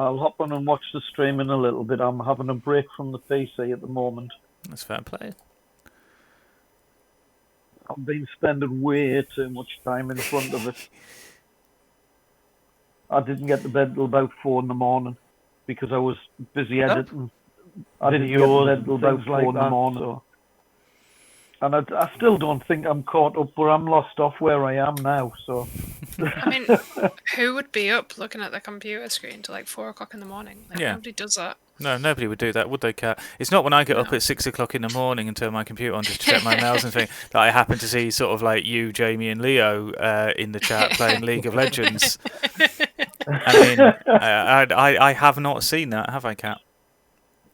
I'll hop on and watch the stream in a little bit. I'm having a break from the PC at the moment. That's fair play. I've been spending way too much time in front of it. I didn't get to bed till about 4 in the morning because I was busy editing videos and things like that. So. And I still don't think I'm caught up, but I'm lost off where I am now. So, I mean, who would be up looking at the computer screen till like 4 o'clock in the morning? Like, Yeah. Nobody does that. No, nobody would do that, would they, Kat? It's not when I get up at 6 o'clock in the morning and turn my computer on just to check my mails and things that I happen to see sort of like you, Jamie, and Leo in the chat playing League of Legends. I mean, I have not seen that, have I, Kat?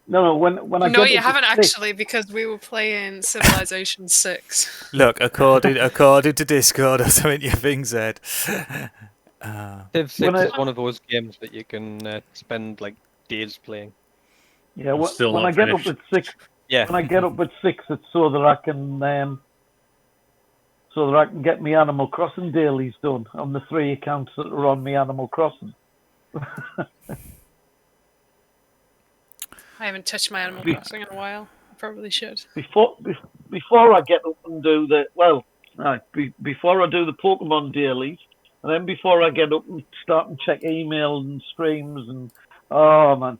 No, when I No, get you up haven't at 6, actually, because we were playing Civilization 6. Look, according to Discord or something, your thing said. Civ 6 is one of those games that you can spend like days playing. Yeah, when I get up at 6, Yeah. when I get up at 6, it's so that I can get my Animal Crossing dailies done on the 3 accounts that are on my Animal Crossing. I haven't touched my Animal Crossing in a while. I probably should. Before I get up and do before I do the Pokemon dailies, and then before I get up and start and check emails and streams and man.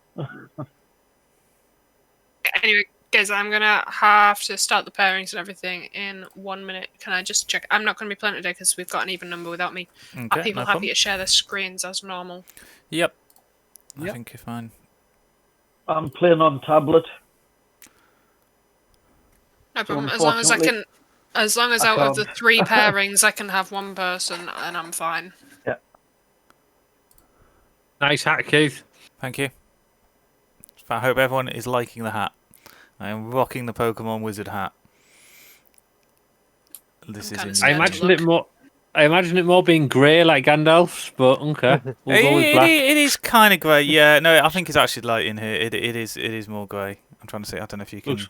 Anyway, guys, I'm gonna have to start the pairings and everything in 1 minute. Can I just check? I'm not going to be playing today because we've got an even number without me. Okay, Are people no happy problem. to share their screens as normal? Yep. I think you're fine. I'm playing on tablet. No problem. unfortunately, As long as I out of the can't. 3 pairings I can have one person, and I'm fine. Yeah. Nice hat, Keith. Thank you. I hope everyone is liking the hat. I am rocking the Pokemon Wizard hat. This I'm is kinda in. scared. I imagine it more being grey like Gandalf's, but okay. We'll go with black. It is kind of grey. Yeah, no, I think it's actually light in here. It is more grey. I'm trying to see. I don't know if you can.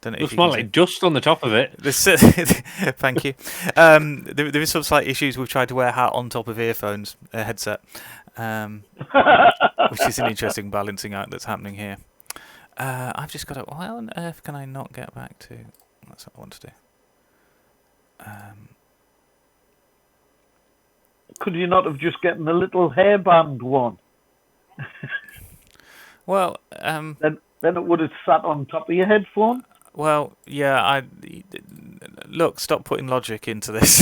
Looks more like dust on the top of it. Thank you. There is some slight issues. We've tried to wear a hat on top of earphones, a headset, which is an interesting balancing act that's happening here. I've just got to. Why on earth can I not get back to? That's what I want to do. Could you not have just gotten a little hairband one? Well, Then it would have sat on top of your headphone. Well, yeah, look, stop putting logic into this.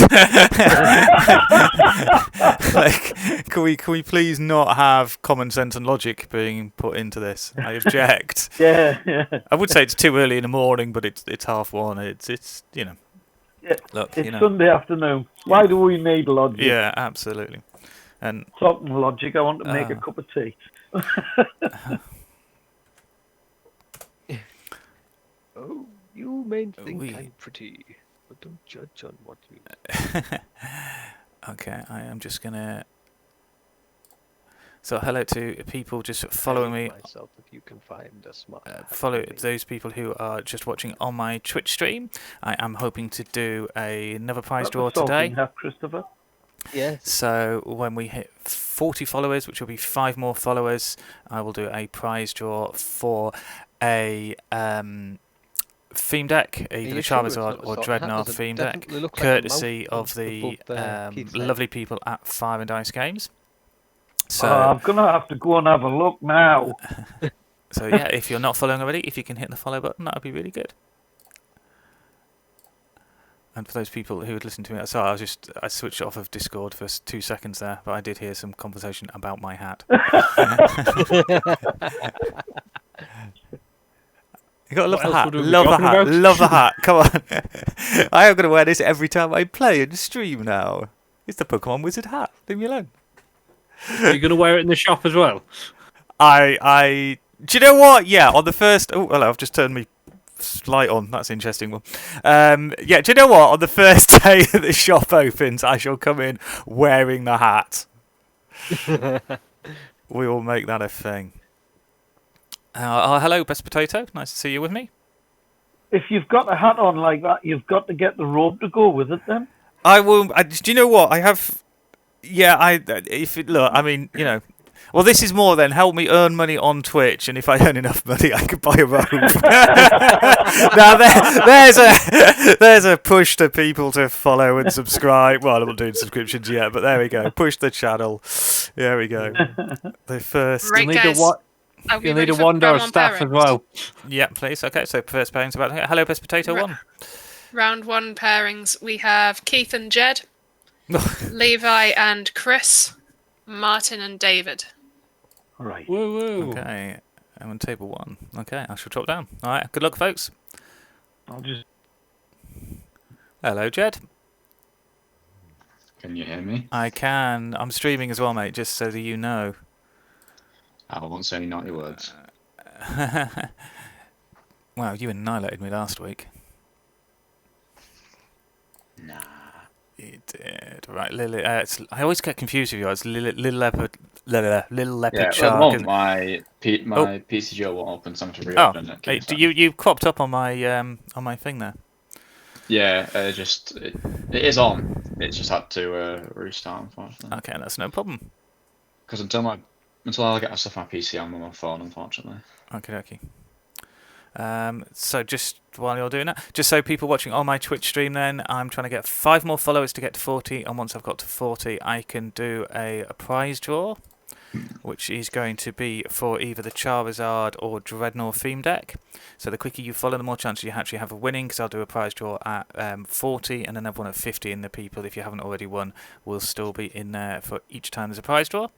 Like, can we please not have common sense and logic being put into this? I object. Yeah. I would say it's too early in the morning, but it's 1:30. It's you know. Yeah, Look, it's you know. Sunday afternoon. Why do we need logic? Yeah, absolutely. And Talking logic, I want to make a cup of tea. Oh, you may think I'm pretty, but don't judge on what you. okay, I am just gonna. So hello to people just following me. Myself, if you can find a smile. Follow those people who are just watching on my Twitch stream. I am hoping to do another prize draw today. Christopher. Yes. So when we hit 40 followers, which will be 5 more followers, I will do a prize draw for a theme deck, either the Charizard or Dreadnought theme deck, courtesy of the lovely people at Fire and Dice Games. So I'm gonna have to go and have a look now. So yeah, if you're not following already, if you can hit the follow button, that would be really good. And for those people who would listen to me, sorry, I switched off of Discord for 2 seconds there, but I did hear some conversation about my hat. You gotta love the hat. Love the hat. Come on. I am gonna wear this every time I play and stream now. It's the Pokemon Wizard hat. Leave me alone. Are you going to wear it in the shop as well? Do you know what? Yeah, on the first... Oh, hello, I've just turned my light on. That's an interesting one. Yeah, do you know what? On the first day that the shop opens, I shall come in wearing the hat. We will make that a thing. Hello, Best Potato. Nice to see you with me. If you've got a hat on like that, you've got to get the robe to go with it then. I will... do you know what? I have... Yeah, look, I mean, you know, Well, this is more then. Help me earn money on Twitch, and if I earn enough money, I could buy a robe. Now there's a push to people to follow and subscribe. Well, I'm not doing subscriptions yet, but there we go. Push the channel. There we go. The first. Right, guys. You'll need a Wandor staff as well. Yeah, please. Okay, so first pairings about here. Hello, Best Potato 1. Round 1 pairings. We have Keith and Jed, Levi and Chris, Martin and David. Right. Woo woo. Okay, I'm on table 1. Okay, I shall drop down. All right, good luck, folks. I'll just. Hello, Jed. Can you hear me? I can. I'm streaming as well, mate, just so that you know. I won't say any naughty words. Wow, you annihilated me last week. Nah. You did. Right, Lily. I always get confused with you. It's Little Leopard Yeah, Shark. well, my PCGO won't open, so I'm to reopen it. Hey, you cropped up on my thing there. Yeah, it is on. It just had to restart, unfortunately. Okay, that's no problem. Because until I get my stuff on my PC, I'm on my phone, unfortunately. Okay. So just while you're doing that, just so people watching on my Twitch stream, then I'm trying to get 5 more followers to get to 40, and once I've got to 40, I can do a prize draw, which is going to be for either the Charizard or Dreadnought theme deck. So the quicker you follow, the more chance you actually have of winning, because I'll do a prize draw at 40 and another one at 50, and the people, if you haven't already won, will still be in there for each time there's a prize draw.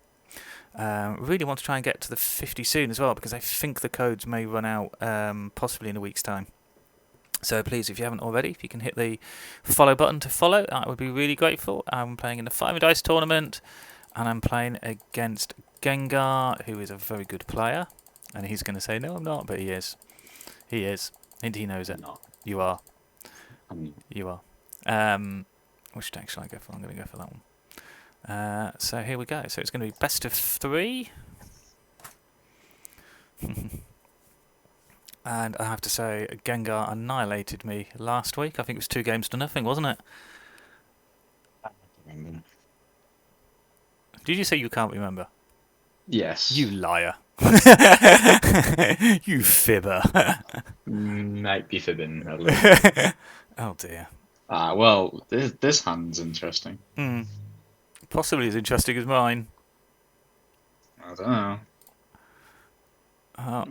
Really want to try and get to the 50 soon as well, because I think the codes may run out possibly in a week's time. So please, if you haven't already, if you can hit the follow button to follow, I would be really grateful. I'm playing in the 5 Dice tournament, and I'm playing against Gengar, who is a very good player. And he's going to say, no, I'm not, but he is. He is. And he knows it. Not. You are. You are. Which deck shall I go for? I'm going to go for that one. So here we go. So it's going to be best of 3. And I have to say, Gengar annihilated me last week. I think it was 2 games to nothing, wasn't it? Did you say you can't remember? Yes. You liar. You fibber. Might be fibbing a little. Oh dear. Well, this hand's interesting. Possibly as interesting as mine. I don't know.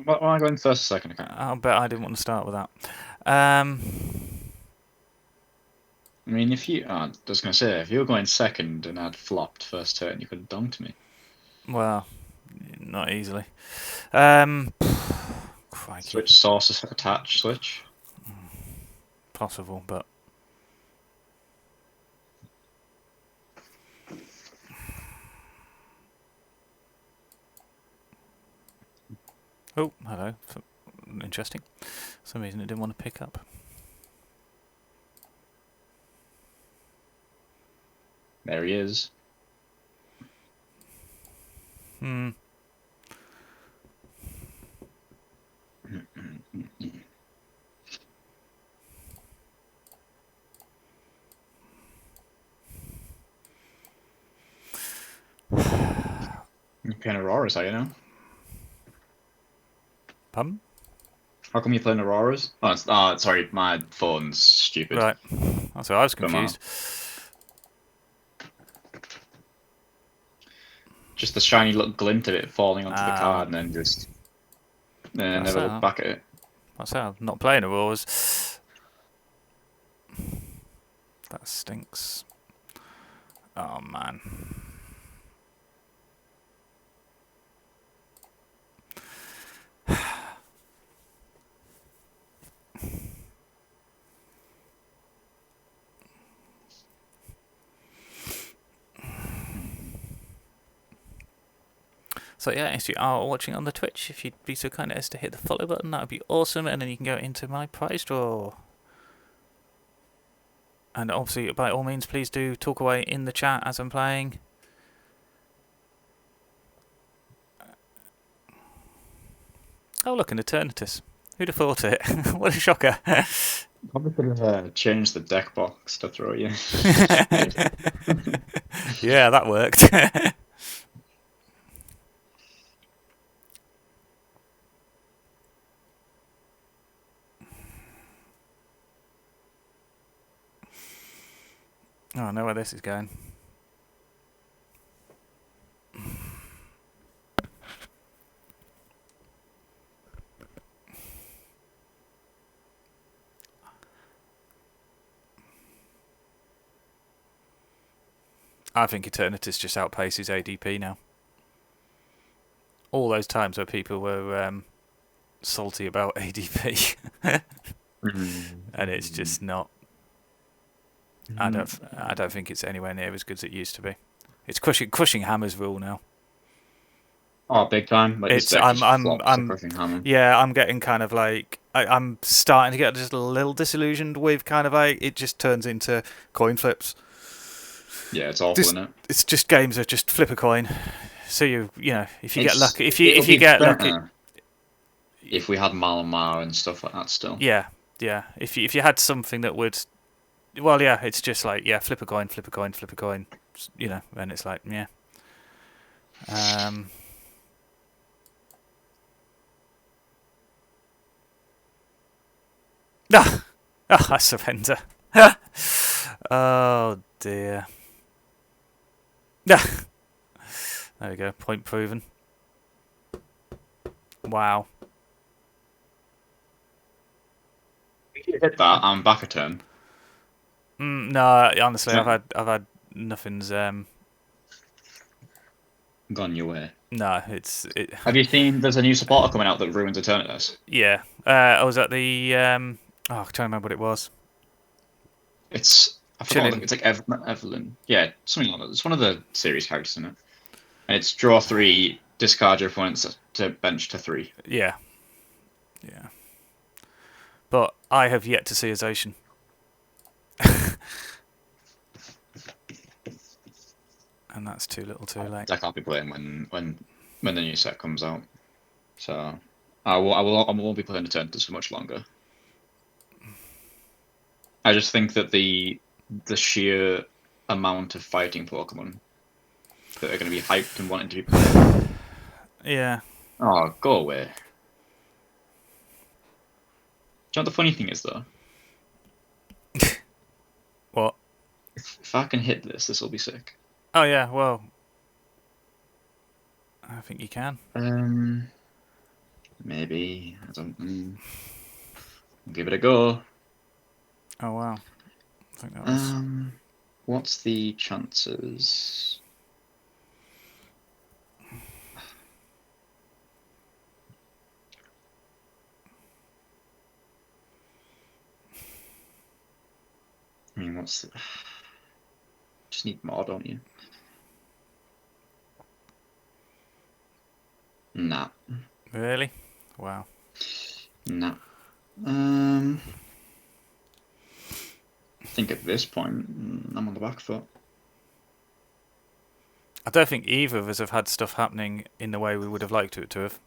What am I going first or second? I'll bet I didn't want to start with that. I mean, I was going to say, if you were going second and I'd flopped first turn, you could have dunked me. Well, not easily. Crikey. Switch source attach switch. Possible, but oh, hello. Interesting. For some reason it didn't want to pick up. There he is. You're playing Auroras, are you now? Pardon? How come you're playing Auroras? Oh, sorry, my phone's stupid. Right. That's why I was confused. Just the shiny little glint of it falling onto the card and then just... never look back at it. That's how I'm not playing Auroras. That stinks. Oh, man. So yeah, if you are watching on the Twitch, if you'd be so kind as to hit the follow button, that would be awesome, and then you can go into my prize draw. And obviously, by all means, please do talk away in the chat as I'm playing. Oh look, an Eternatus. Who'd have thought it? What a shocker. Probably could have changed the deck box to throw you. Yeah, that worked. I know where this is going. I think Eternatus just outpaces ADP now. All those times where people were salty about ADP, and it's just not. I don't think it's anywhere near as good as it used to be. It's crushing Hammer's rule now. Oh, big time! Like It's I'm Crushing Hammer. Yeah, I'm getting kind of like I'm starting to get just a little disillusioned with kind of like it just turns into coin flips. Yeah, it's awful, isn't it? It's just games that just flip a coin. So you know, if you get lucky, if you get lucky, if we had Malamar and stuff like that still. Yeah. If you had something that would, well, yeah, it's just like flip a coin, you know, and it's like I surrender. Oh dear. There we go. Point proven. Wow. Hit that. I'm back a turn. No, honestly, I've had nothing's gone your way. No, it's. Have you seen? There's a new supporter coming out that ruins Eternatus. Yeah. I was at the. I'm trying to remember what it was. I forgot. It's like Evelyn. Yeah, something like that. It's one of the series characters in it. And it's draw 3, discard your opponents to bench to 3. Yeah. But I have yet to see a Zacian. And that's too little too late. I can't be playing when the new set comes out. So I won't be playing Eternatus for much longer. I just think that the sheer amount of fighting Pokemon that are going to be hyped and wanting to be played. Yeah. Oh, go away. Do you know what the funny thing is, though? What? If I can hit this will be sick. Oh, yeah, well... I think you can. Maybe. I don't... give it a go. Oh, wow. I think that was... What's the chances? I mean, what's the... Just need more, don't you? Nah. Really? Wow. Nah. I think at this point, I'm on the back foot. I don't think either of us have had stuff happening in the way we would have liked it to have.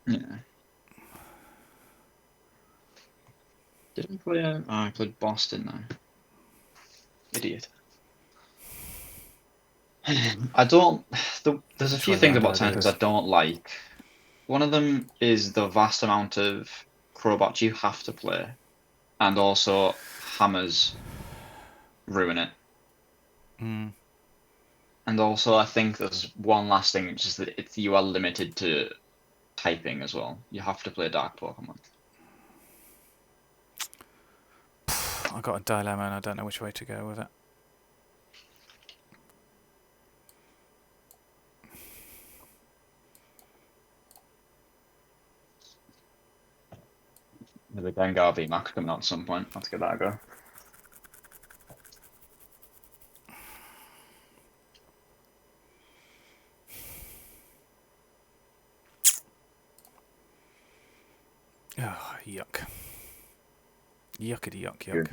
Yeah. Did I play Oh, I played Boston now. Idiot. I don't... There's a few things about Eternatus I don't like. One of them is the vast amount of Crobats you have to play. And also, hammers ruin it. Mm. And also, I think there's one last thing, which is that you are limited to typing as well. You have to play Dark Pokemon. I've got a dilemma and I don't know which way to go with it. There's a Gengar VMAX coming out at some point. Let's give that a go. Oh, yuck. Yuckity yuck yuck.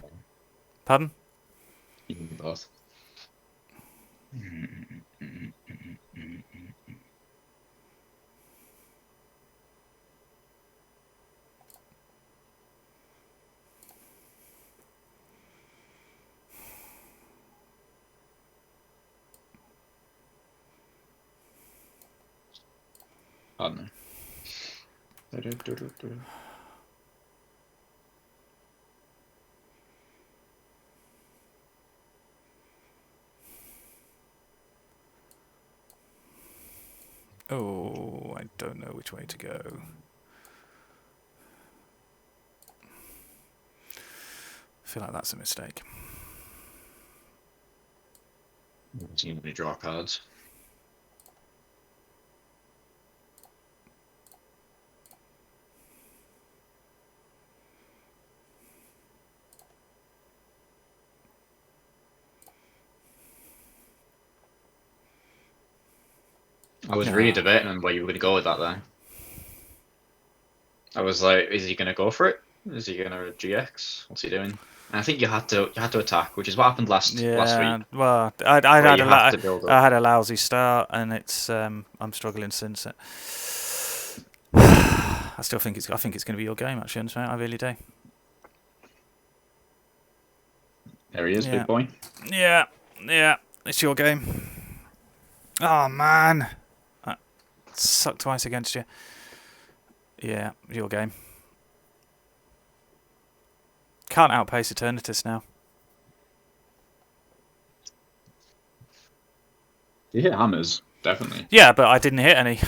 Pardon? Both. Pardon. Oh, I don't know which way to go. I feel like that's a mistake. Seeing any draw cards. I was really debating on where you were going to go with that there. I was like, is he going to go for it? Is he going to GX? What's he doing? And I think you had to attack, which is what happened last week. Well, I had a lousy start, and it's I'm struggling since it. I think it's going to be your game, actually, mate. I really do. There he is, big boy. Yeah, it's your game. Oh man, that sucked twice against you. Yeah, your game. Can't outpace Eternatus now. You hit hammers, definitely. Yeah, but I didn't hit any.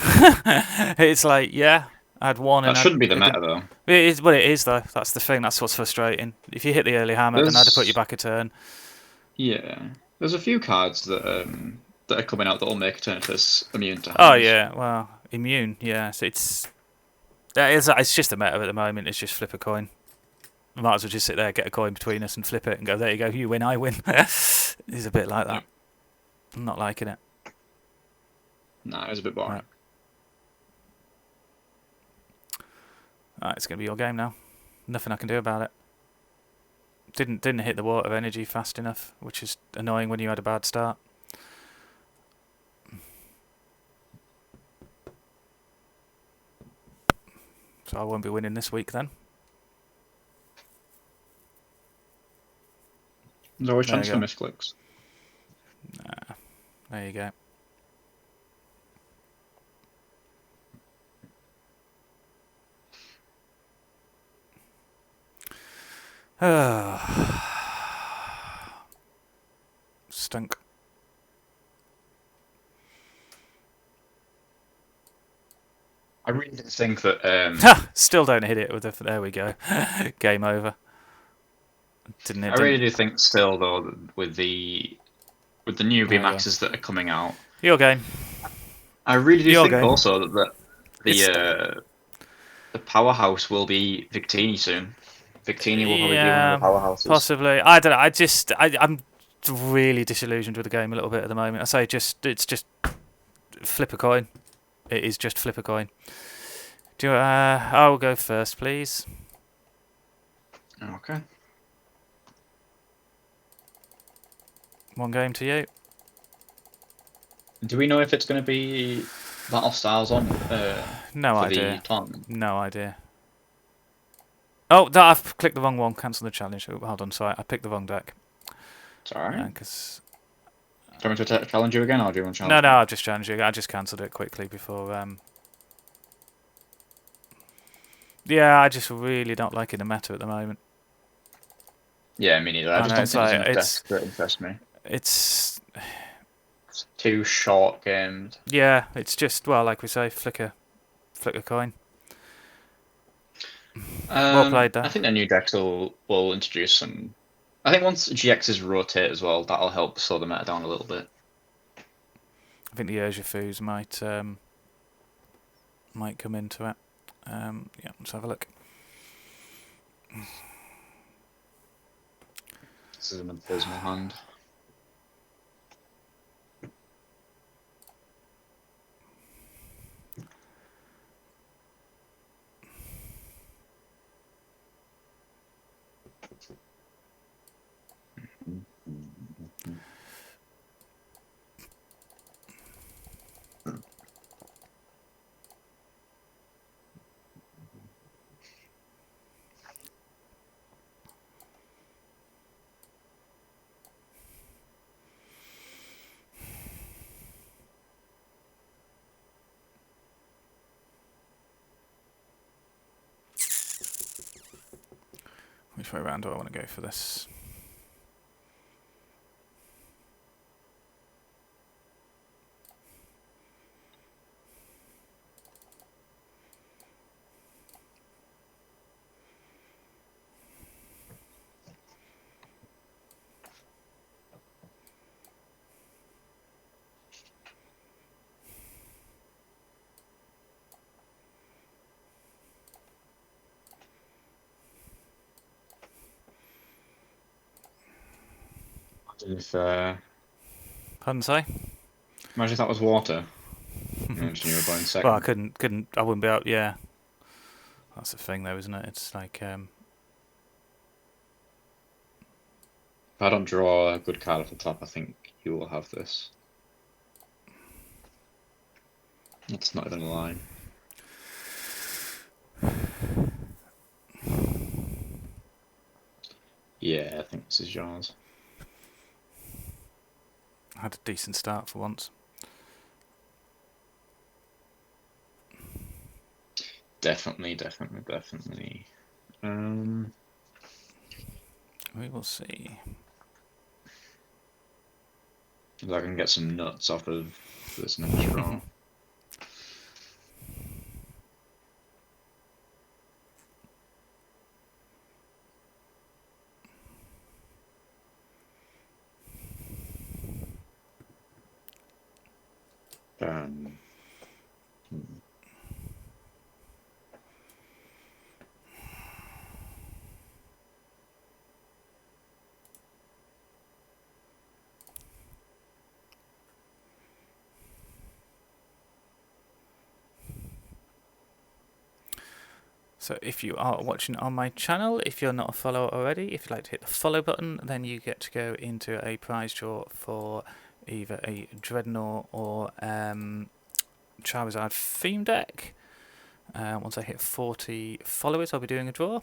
It's like, I had one. That shouldn't be the meta, though. It is, well, it is, though. That's the thing. That's what's frustrating. If you hit the early hammer, then I'd have put you back a turn. Yeah. There's a few cards that are coming out that will make Eternatus immune to hammers. Oh, yeah. Well, immune, yeah. So it's just a meta at the moment. It's just flip a coin. I might as well just sit there, get a coin between us and flip it and go, there you go, you win, I win. It's a bit like that. I'm not liking it. Nah, it was a bit boring. Right, it's going to be your game now. Nothing I can do about it. Didn't hit the water energy fast enough, which is annoying when you had a bad start. So I won't be winning this week then. There's always chance for misclicks. Nah, there you go. Stunk. I really didn't think that. Still don't hit it with the. There we go. Game over. I really do think still though that with the new VMAXs that are coming out. Your game. I really do think also that the powerhouse will be Victini soon. Victini will probably be one of the powerhouses. Possibly. I don't know. I'm really disillusioned with the game a little bit at the moment. I say it's just flip a coin. It is just flip a coin. Do I'll go first, please. Okay. One game to you. Do we know if it's going to be Battle Styles on? No for idea. The tournament? No idea. Oh, I've clicked the wrong one. Cancel the challenge. Oh, hold on, sorry. I picked the wrong deck. It's alright. Do you want me to challenge you again, or do you want to challenge No, I'll just challenge you. I just cancelled it quickly before. Yeah, I just really don't like the meta at the moment. Yeah, me neither. I just don't think there's enough decks that interest me. It's too short gamed. Yeah, it's just, well, like we say, flick a coin. Well played there. I think the new decks will introduce some. I think once GXs rotate as well, that'll help slow the meta down a little bit. I think the Urshifu's might come into it. Yeah, let's have a look. This is an abysmal hand. Which way around do I want to go for this? If Pardon, say? imagine if that was water. Imagine you were going second. Well, I couldn't. I wouldn't be able. Yeah, that's the thing, though, isn't it? It's like. If I don't draw a good card off the top, I think you will have this. It's not even a line. Yeah, I think this is yours. I had a decent start for once. Definitely. We will see. If I can get some nuts off of this next draw. So if you are watching on my channel, if you're not a follower already, if you'd like to hit the follow button, then you get to go into a prize draw for either a Dreadnought or Charizard theme deck. Once I hit 40 followers, I'll be doing a draw.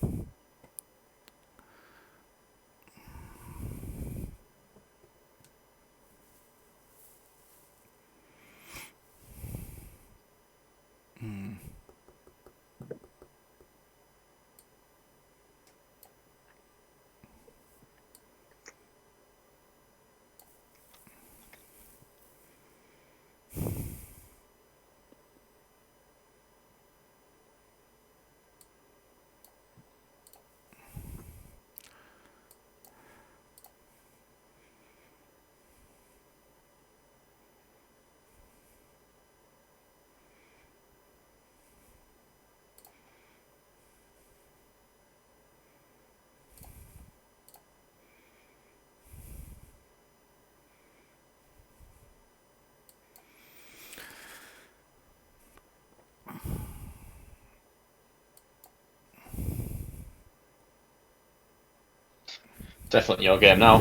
Definitely your game now.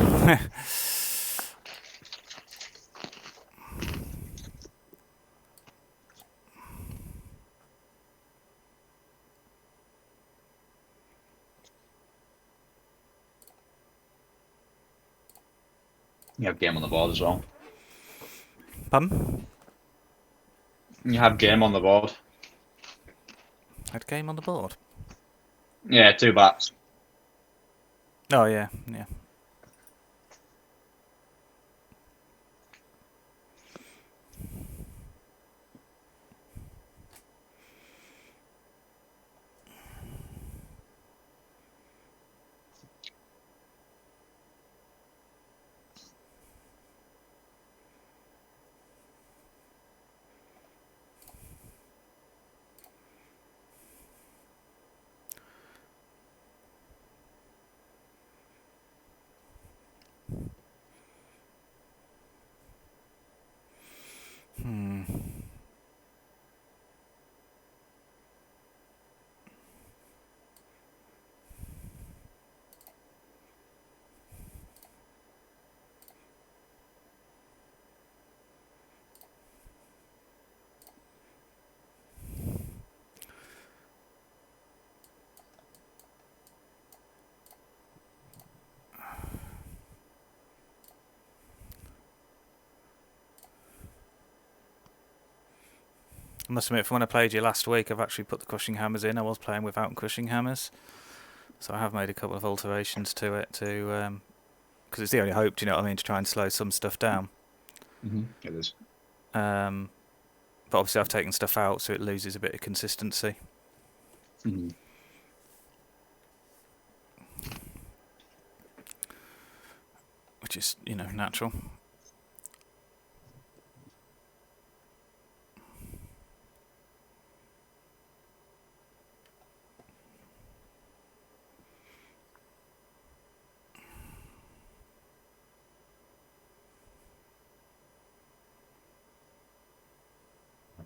You have game on the board as well. Pardon? You have game on the board. Had game on the board. Yeah, 2 bats. Oh yeah. I must admit, from when I played you last week, I've actually put the crushing hammers in. I was playing without crushing hammers, so I have made a couple of alterations to it to because it's the only hope, do you know what I mean, to try and slow some stuff down. It is. But obviously I've taken stuff out, so it loses a bit of consistency. Which is, natural.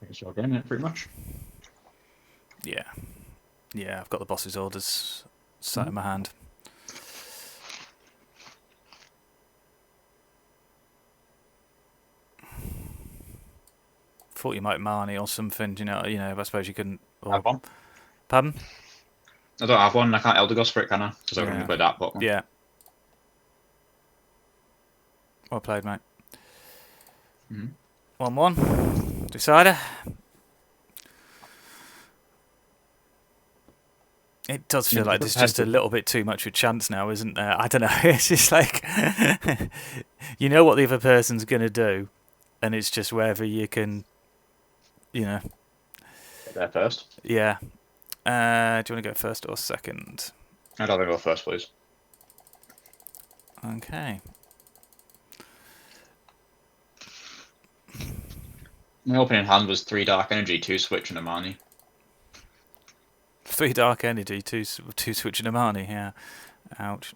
It's your game, pretty much. Yeah. Yeah, I've got the boss's orders sat in my hand. Thought you might Marnie or something, you know, I suppose you couldn't... Or... Have one? Pardon? I don't have one, I can't Eldegoss for it, can I? Because I wouldn't play that bottom. Yeah. Well played, mate. 1-1. Decider. It does feel like there's just a little bit too much of a chance now, isn't there? I don't know. It's just like... you know what the other person's going to do, and it's just whether you can... You know. There first. Yeah. Do you want to go first or second? I'd rather go first, please. Okay. My opening hand was 3 Dark Energy, 2 Switch, and a Marnie. 3 Dark Energy, 2 Switch and a Marnie, yeah. Ouch.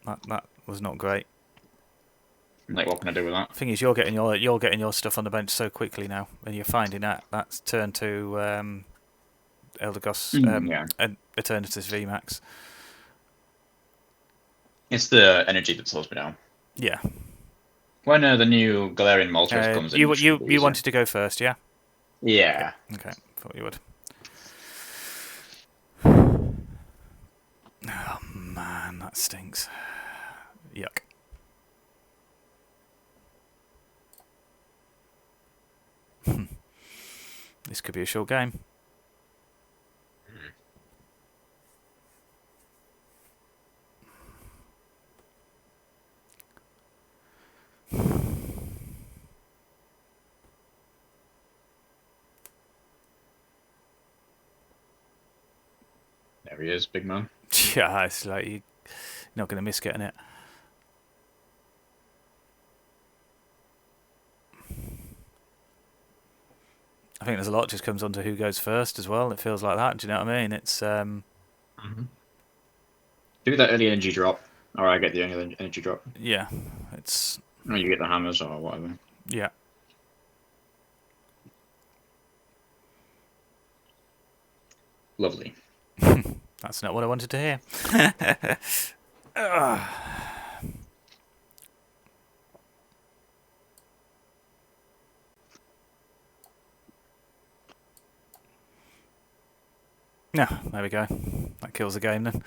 That was not great. Like, what can I do with that? Thing is, you're getting your stuff on the bench so quickly now, and you're finding that's turned to Eldegoss and Eternatus VMAX. It's the energy that slows me down. Yeah. When the new Galarian Moltres comes in... You wanted to go first, yeah? Yeah. Okay, thought you would. Oh man, that stinks. Yuck. This could be a short game. There he is, big man. Yeah, it's like you're not going to miss getting it. I think there's a lot just comes on to who goes first as well. It feels like that. Do you know what I mean? It's Do that early energy drop, or I get the early energy drop. Yeah, it's. Or you get the hammers or whatever. Yeah. Lovely. That's not what I wanted to hear. No, there we go. That kills the game then.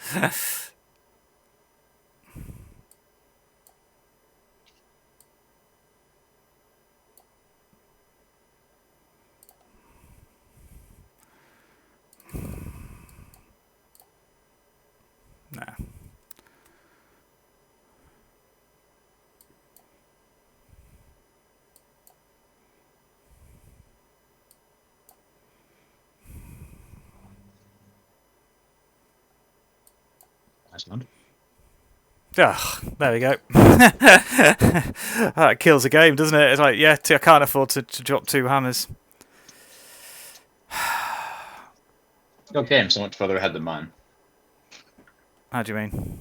No. Nice one. Ah, there we go. That kills the game, doesn't it? It's like, yeah, I can't afford to drop 2 hammers. Your game's so much further ahead than mine. How do you mean?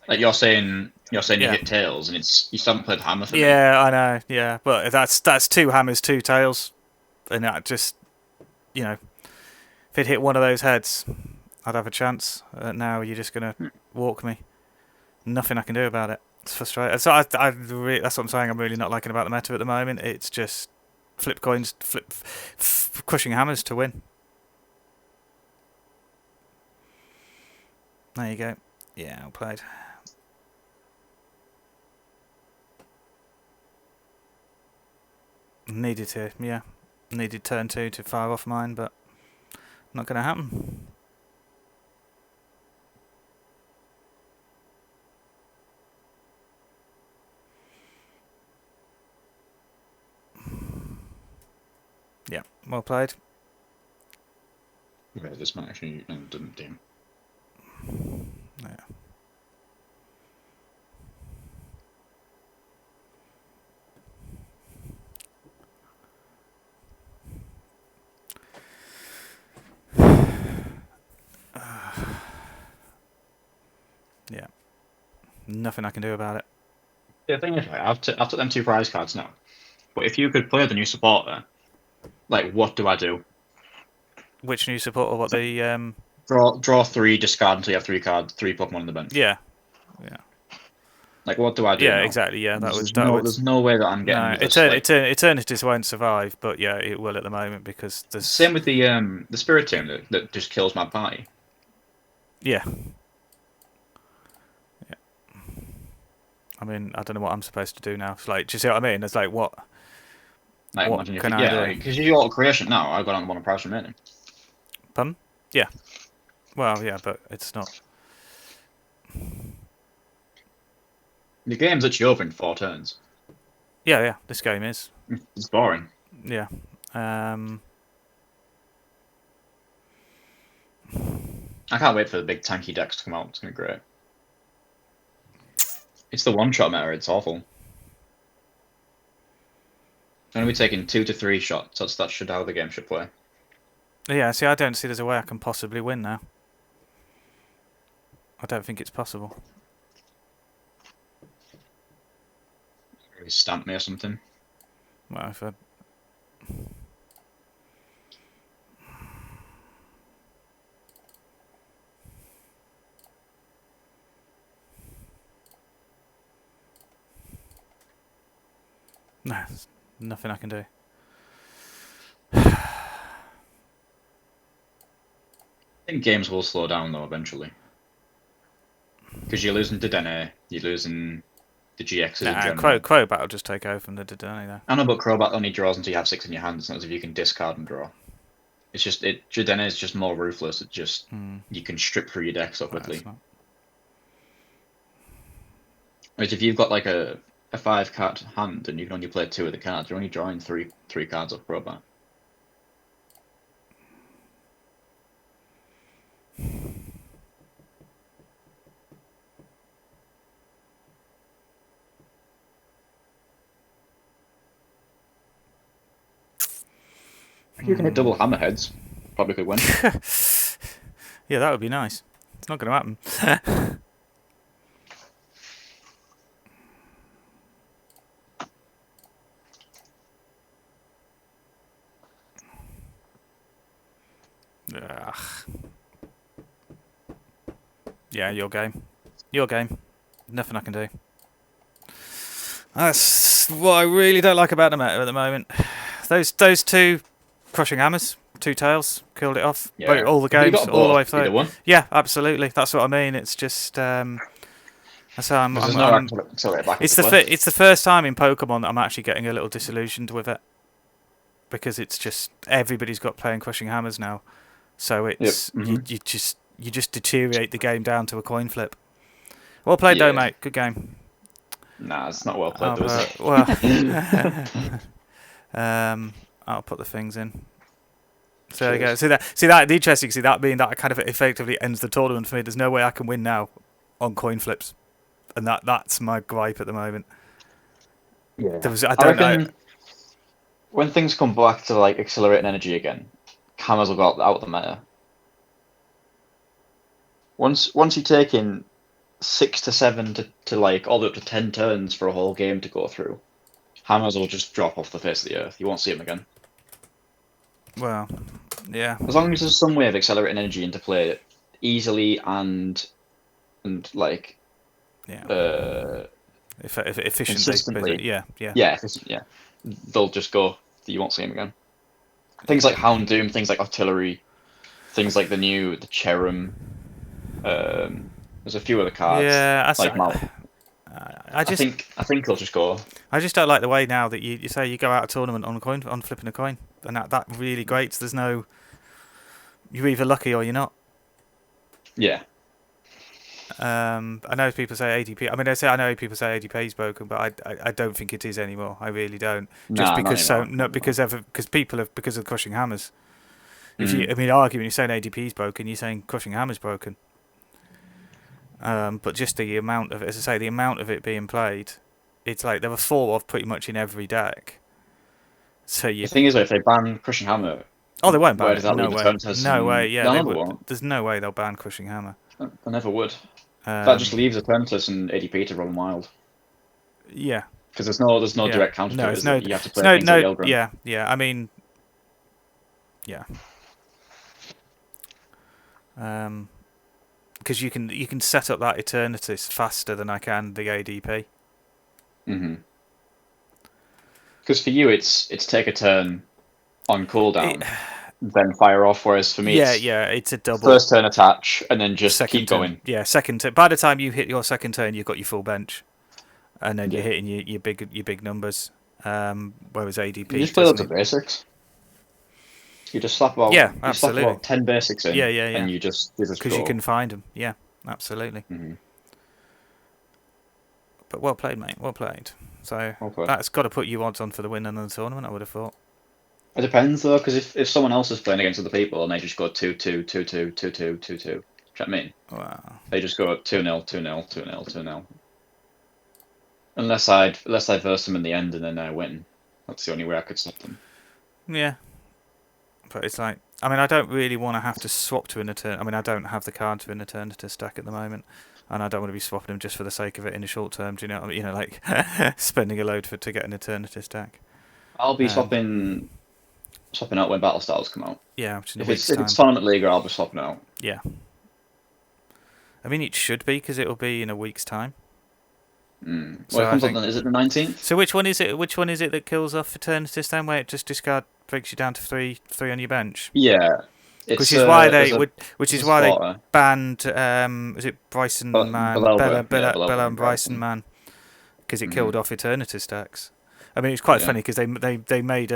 Like you're saying you hit tails, and it's you still haven't played hammer for me. Yeah, I know. Yeah, but that's 2 hammers, 2 tails, and that just, you know, if it hit one of those heads, I'd have a chance. Now you're just gonna walk me. Nothing I can do about it. It's frustrating. So that's what I'm saying. I'm really not liking about the meta at the moment. It's just flip coins, crushing hammers to win. There you go. Yeah, well played. Needed to, yeah. Needed turn 2 to fire off mine, but not going to happen. Yeah, well played. Okay, this might actually didn't do. Yeah. Yeah. Nothing I can do about it. The thing is, I've took them 2 prize cards now. But if you could play the new supporter, Like, what do I do? Which new support or what the Draw 3, discard until you have 3 Pokemon on the bench. Yeah. Like, what do I do? Yeah, now? exactly. Yeah, There's no way that I'm getting. No, this, like... Eternatus won't survive, but yeah, it will at the moment because there's. Same with the Spirit Team that just kills my party. Yeah. Yeah. I mean, I don't know what I'm supposed to do now. It's like, do you see what I mean? It's like what? Like, what imagine can if I do? yeah, because you auto creation now. I've got on one of Price remaining. Pardon? Yeah. Well, yeah, but it's not. The game's actually over in 4 turns. Yeah. This game is. It's boring. Yeah. I can't wait for the big tanky decks to come out. It's gonna be great. It's the one-shot meta. It's awful. I'm gonna be taking 2 to 3 shots. That should how the game should play. Yeah. See, I don't see there's a way I can possibly win now. I don't think it's possible. Really stamp me or something. Well, if I. No, there's nothing I can do. I think games will slow down though eventually. Because you're losing Dedenne, you're losing the GXs in general. Crobat will just take over from the Dedenne though. I know, but Crobat only draws until you have 6 in your hand. It's not as if you can discard and draw. It's just Dedenne is just more ruthless. It just you can strip through your deck so quickly. Whereas if you've got like a 5-card hand and you can only play 2 of the cards, you're only drawing three cards off Crobat. If you can hit double hammerheads, probably could win. Yeah, that would be nice. It's not going to happen. Ugh. Yeah, your game. Your game. Nothing I can do. That's what I really don't like about the meta at the moment. Those 2 crushing hammers, 2 tails, killed it off. Yeah. All the games, all the way through. Either one. Yeah, absolutely. That's what I mean. It's just it's the first time in Pokemon that I'm actually getting a little disillusioned with it, because it's just everybody's got playing crushing hammers now, so it's you just deteriorate the game down to a coin flip. Well played though, mate. Good game. Nah, it's not well played, though, is it? Well, I'll put the things in. So there you go. See that interesting. See that being that kind of effectively ends the tournament for me. There's no way I can win now on coin flips, and that's my gripe at the moment. Yeah. I don't know. When things come back to like accelerating energy again, hammers will go out of the meta. Once you take in 6 to 7 to like all the way up to 10 turns for a whole game to go through, hammers will just drop off the face of the earth. You won't see them again. Well, yeah. As long as there's some way of accelerating energy into play easily and like efficiently, consistently. Yeah, they'll just go. You won't see them again. Things like Houndoom, things like Artillery, things like the Cherum. There's a few other cards. Yeah, I think they'll just go. I just don't like the way now that you say you go out a tournament on flipping a coin, and that really grates. There's no. You're either lucky or you're not. Yeah. I know people say ADP. I mean, I know people say ADP is broken, but I don't think it is anymore. I really don't. Just because because of crushing hammers. If you, arguing, you're saying ADP is broken, you're saying crushing hammers broken. But just the amount of it, as I say, the amount of it being played, it's like there were 4 of pretty much in every deck. So the thing is, if they ban crushing hammer, they won't ban it. No way. Yeah, they won't. There's no way they'll ban crushing hammer. They never would. That just leaves Eternatus and ADP to run wild. Yeah. Because there's no direct counter to it. You have to play things like Eldrin. Yeah. I mean, Yeah. Because you can set up that Eternatus faster than I can the ADP. Because for you, it's take a turn on cooldown, then fire off. Whereas for me, it's a double. First turn attach, and then just second keep turn. going. Yeah, second turn. By the time you hit your second turn, you've got your full bench, and then you're hitting your big numbers. Whereas ADP, You just play loads of basics. You just slap about absolutely. Slap about 10 basics in, and you just because you can find them. Yeah, absolutely. But well played, mate. Well played. So that's got to put you odds on for the win in the tournament, I would have thought. It depends though, because if someone else is playing against other people and they just go 2-2, 2-2, 2-2, 2-2, do you know what I mean? Wow. They just go 2-0, 2-0, 2-0, 2-0. Unless I verse them in the end and then I win. That's the only way I could stop them. Yeah. But it's like, I mean, I don't really want to have to swap to an Eternatus. I mean, I don't have the card to an Eternatus stack at the moment, and I don't want to be swapping them just for the sake of it in the short term. Do you know what I mean? You know, like spending a load to get an Eternatus stack. I'll be swapping out when Battle Styles come out. Yeah, which if it's Tournament League, I'll be swapping out. Yeah. I mean, it should be, because it'll be in a week's time. So it comes on, is it the 19th? So which one is it? Which one is it that kills off Eternatus then, where it just breaks you down to three on your bench? Yeah. Which is why they banned was it Bryson Man, Bella and Bryson Man, because it killed off Eternatus stacks. I mean, it's quite funny because they made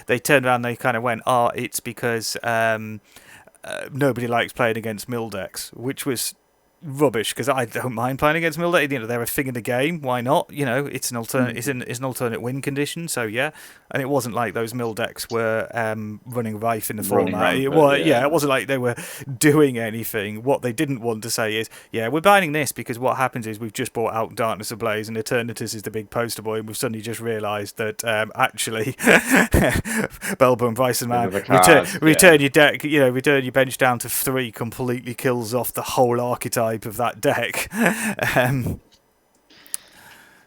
they turned around and they kind of went, it's because nobody likes playing against mill decks, which was rubbish, because I don't mind playing against mill decks. You know, they're a thing in the game. Why not? You know, it's an alternate. It's an alternate win condition. So yeah, and it wasn't like those mill decks were running rife in the format. It wasn't like they were doing anything. What they didn't want to say is, we're banning this because what happens is we've just brought out Darkness Ablaze and Eternatus is the big poster boy, and we've suddenly just realised that actually Belbo and Bryson Man return your deck. You know, return your bench down to 3 completely kills off the whole archetype of that deck.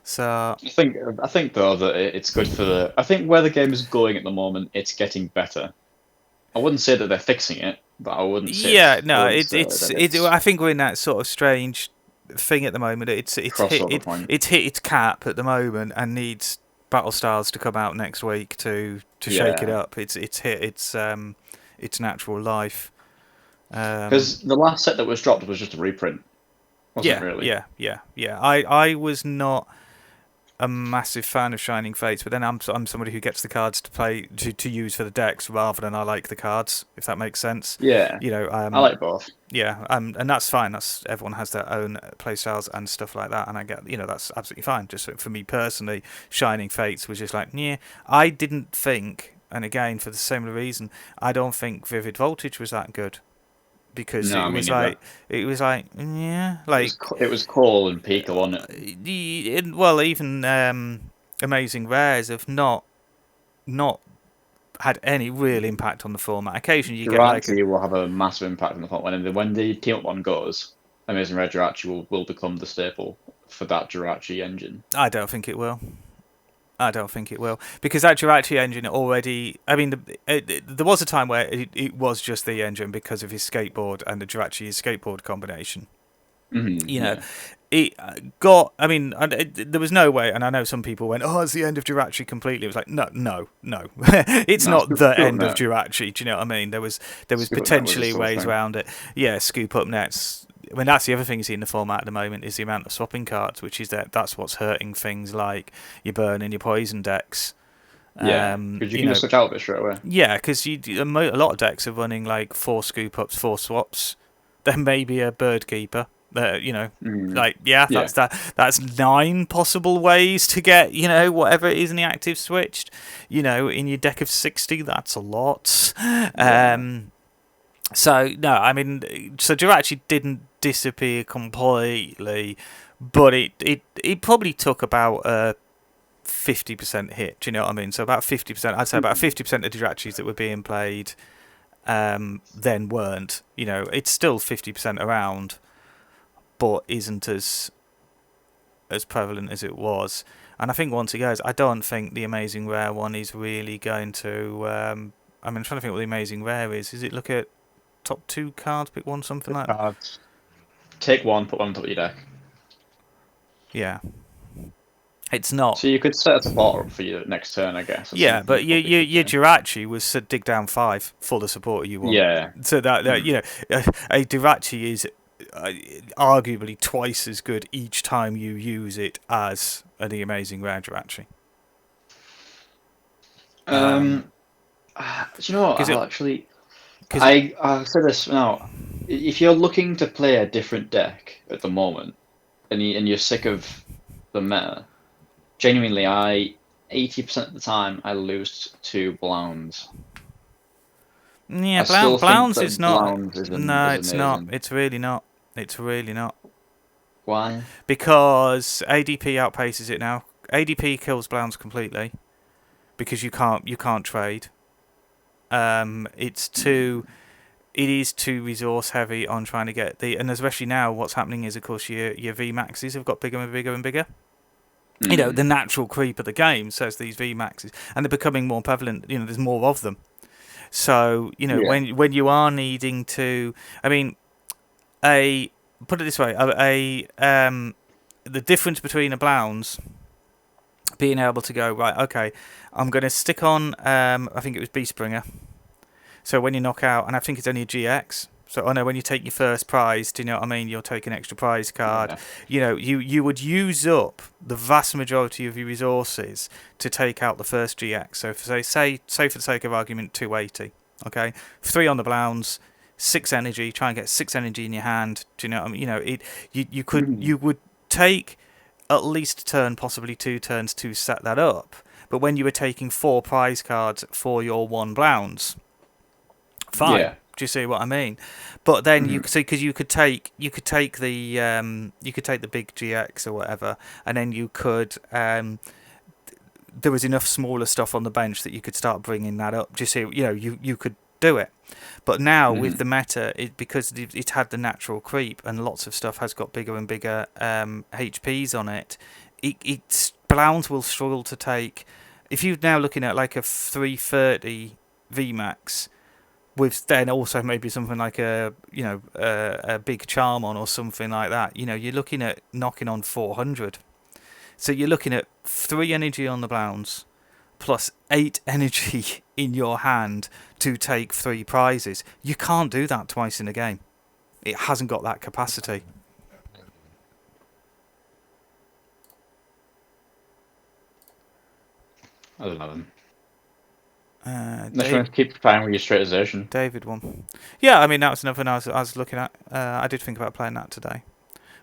So I think though that it's good for I think where the game is going at the moment, it's getting better. I wouldn't say that they're fixing it, but I wouldn't say. Yeah, no, it's. I think we're in that sort of strange thing at the moment. It's hit its cap at the moment and needs Battle Styles to come out next week to shake it up. It's hit its natural life. Because the last set that was dropped was just a reprint. Wasn't really? Yeah. I was not a massive fan of Shining Fates, but then I'm somebody who gets the cards to play to use for the decks rather than I like the cards, if that makes sense. Yeah. You know, I like both. Yeah, and that's fine. Everyone has their own play styles and stuff like that, and I get, that's absolutely fine. Just for me personally, Shining Fates was just like, I didn't think, and again for the similar reason, I don't think Vivid Voltage was that good. Because it was like it was Cole and Pika, wasn't it? Well, even Amazing Rares have not had any real impact on the format. Occasionally, you Jirachi will have a massive impact on the format. When the team up one goes, Amazing Rare Jirachi will become the staple for that Jirachi engine. I don't think it will. Because that Jirachi engine already. I mean, there was a time where it was just the engine because of his skateboard and the Jirachi skateboard combination. It got. I mean, there was no way, and I know some people went, "Oh, it's the end of Jirachi completely." It was like, no, it's not the end of Jirachi. Do you know what I mean? There was potentially ways around it. Yeah, scoop up nets. I mean, that's the other thing you see in the format at the moment is the amount of swapping cards, which is that's what's hurting things like your burn and your poison decks. Yeah, because you can just switch out of it straight away. Yeah, because a lot of decks are running like 4 scoop ups, 4 swaps. There may be a bird keeper. That's 9 possible ways to get whatever it is in the active switched. In your deck of 60, that's a lot. So no, I mean, Jirachi didn't disappear completely, but it probably took about a 50% hit. Do you know what I mean? So about 50%. I'd say about 50% of Jirachis that were being played then weren't. It's still 50% around, but isn't as prevalent as it was. And I think once it goes, I don't think the Amazing Rare one is really going to. I mean, I'm trying to think what the amazing rare is. Is it look at top 2 cards, pick one, something like that? Cards. Take one, put one on top of your deck. Yeah. It's not. So you could set a support up for your next turn, I guess. Yeah, but your Jirachi was dig down 5 for the supporter you want. Yeah. So that you know, a Jirachi is arguably twice as good each time you use it as the amazing rare Jirachi. Do you know what? I'll say this now. If you're looking to play a different deck at the moment, and you're sick of the meta, genuinely, 80% of the time I lose to Blounds. Yeah, Blounds is not. No, it's not. It's really not. It's really not. Why? Because ADP outpaces it now. ADP kills Blounds completely because you can't trade. It is too resource heavy on trying to get and especially now what's happening is, of course, your VMAXs have got bigger and bigger and bigger. You know, the natural creep of the game says these VMAXs, and they're becoming more prevalent. You know, there's more of them. So, you know, when you are needing to, I mean, put it this way, the difference between a Blounds being able to go, right, okay, I'm going to stick on, I think it was Beastbringer. So when you knock out, and I think it's only a GX. So I know when you take your first prize, do you know what I mean? You'll take an extra prize card. Yeah. You know, you would use up the vast majority of your resources to take out the first GX. So say for the sake of argument, 280. Okay, 3 on the Blounds, 6 energy. Try and get 6 energy in your hand. Do you know what I mean? You know, you would take at least a turn, possibly 2 turns to set that up. But when you were taking 4 prize cards for your 1 Blounds, fine. Yeah. Do you see what I mean? But then you could take the big GX or whatever, and then you could there was enough smaller stuff on the bench that you could start bringing that up. Do you see? You know, you could do it. But now with the meta, because it had the natural creep and lots of stuff has got bigger and bigger HPs on it, Blounds will struggle to take. If you're now looking at like a 330 VMAX, with then also maybe something like a big charm on or something like that, you know, you're looking at knocking on 400. So you're looking at 3 energy on the Blounds plus 8 energy in your hand to take 3 prizes. You can't do that twice in a game. It hasn't got that capacity. I don't know them. Unless you want to keep trying with your strategization. David won. Yeah, I mean, that was another one I was looking at. I did think about playing that today.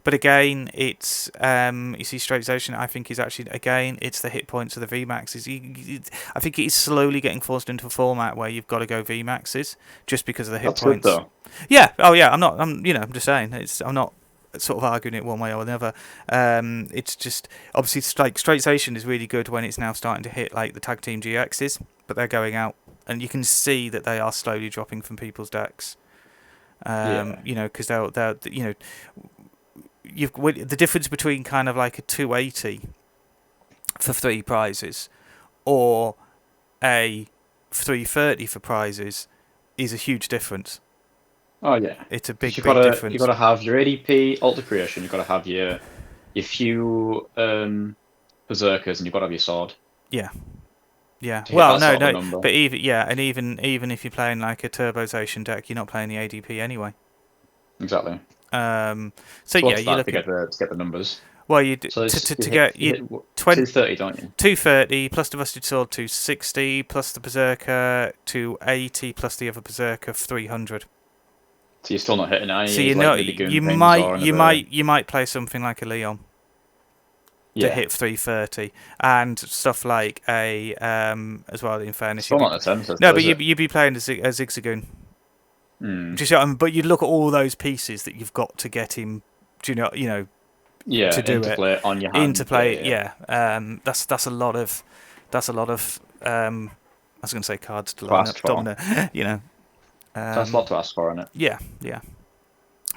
But again, it's you see, strategization, I think, is actually, again, it's the hit points of the VMAXs. I think it is slowly getting forced into a format where you've got to go VMAXs just because of the hit points. Good, though. Yeah. Oh, yeah. I'm just saying. I'm not sort of arguing it one way or another. It's just, obviously, like, strategization is really good when it's now starting to hit, like, the tag team GXs, but they're going out. And you can see that they are slowly dropping from people's decks. You know, because they're, you know, the difference between kind of like a 280 for 3 prizes or a 330 for prizes is a huge difference. Oh yeah, it's a big difference. You've got to have your ADP, Altar Creation. You've got to have your few Berserkers, and you've got to have your sword. Yeah. Well, no, but even if you're playing like a Turbozation deck, you're not playing the ADP anyway. Exactly. So yeah, you look to get the numbers. Well, you to get you 230, don't you? 230 plus the Rusted Sword 260 plus the Berserker 280 plus the other Berserker 300. So you're still not hitting it. So you might play something like a Leon to hit 330 and stuff like a as well. In fairness, still not a no, but you'd be playing a Zigzagoon. Do you see what I mean? But you look at all those pieces that you've got to get him. Do you know? Yeah, to do interplay it on your hand. Interplay, yeah. That's a lot of. I was going to say cards to line up, Domino. You know. That's a lot to ask for, isn't it? Yeah.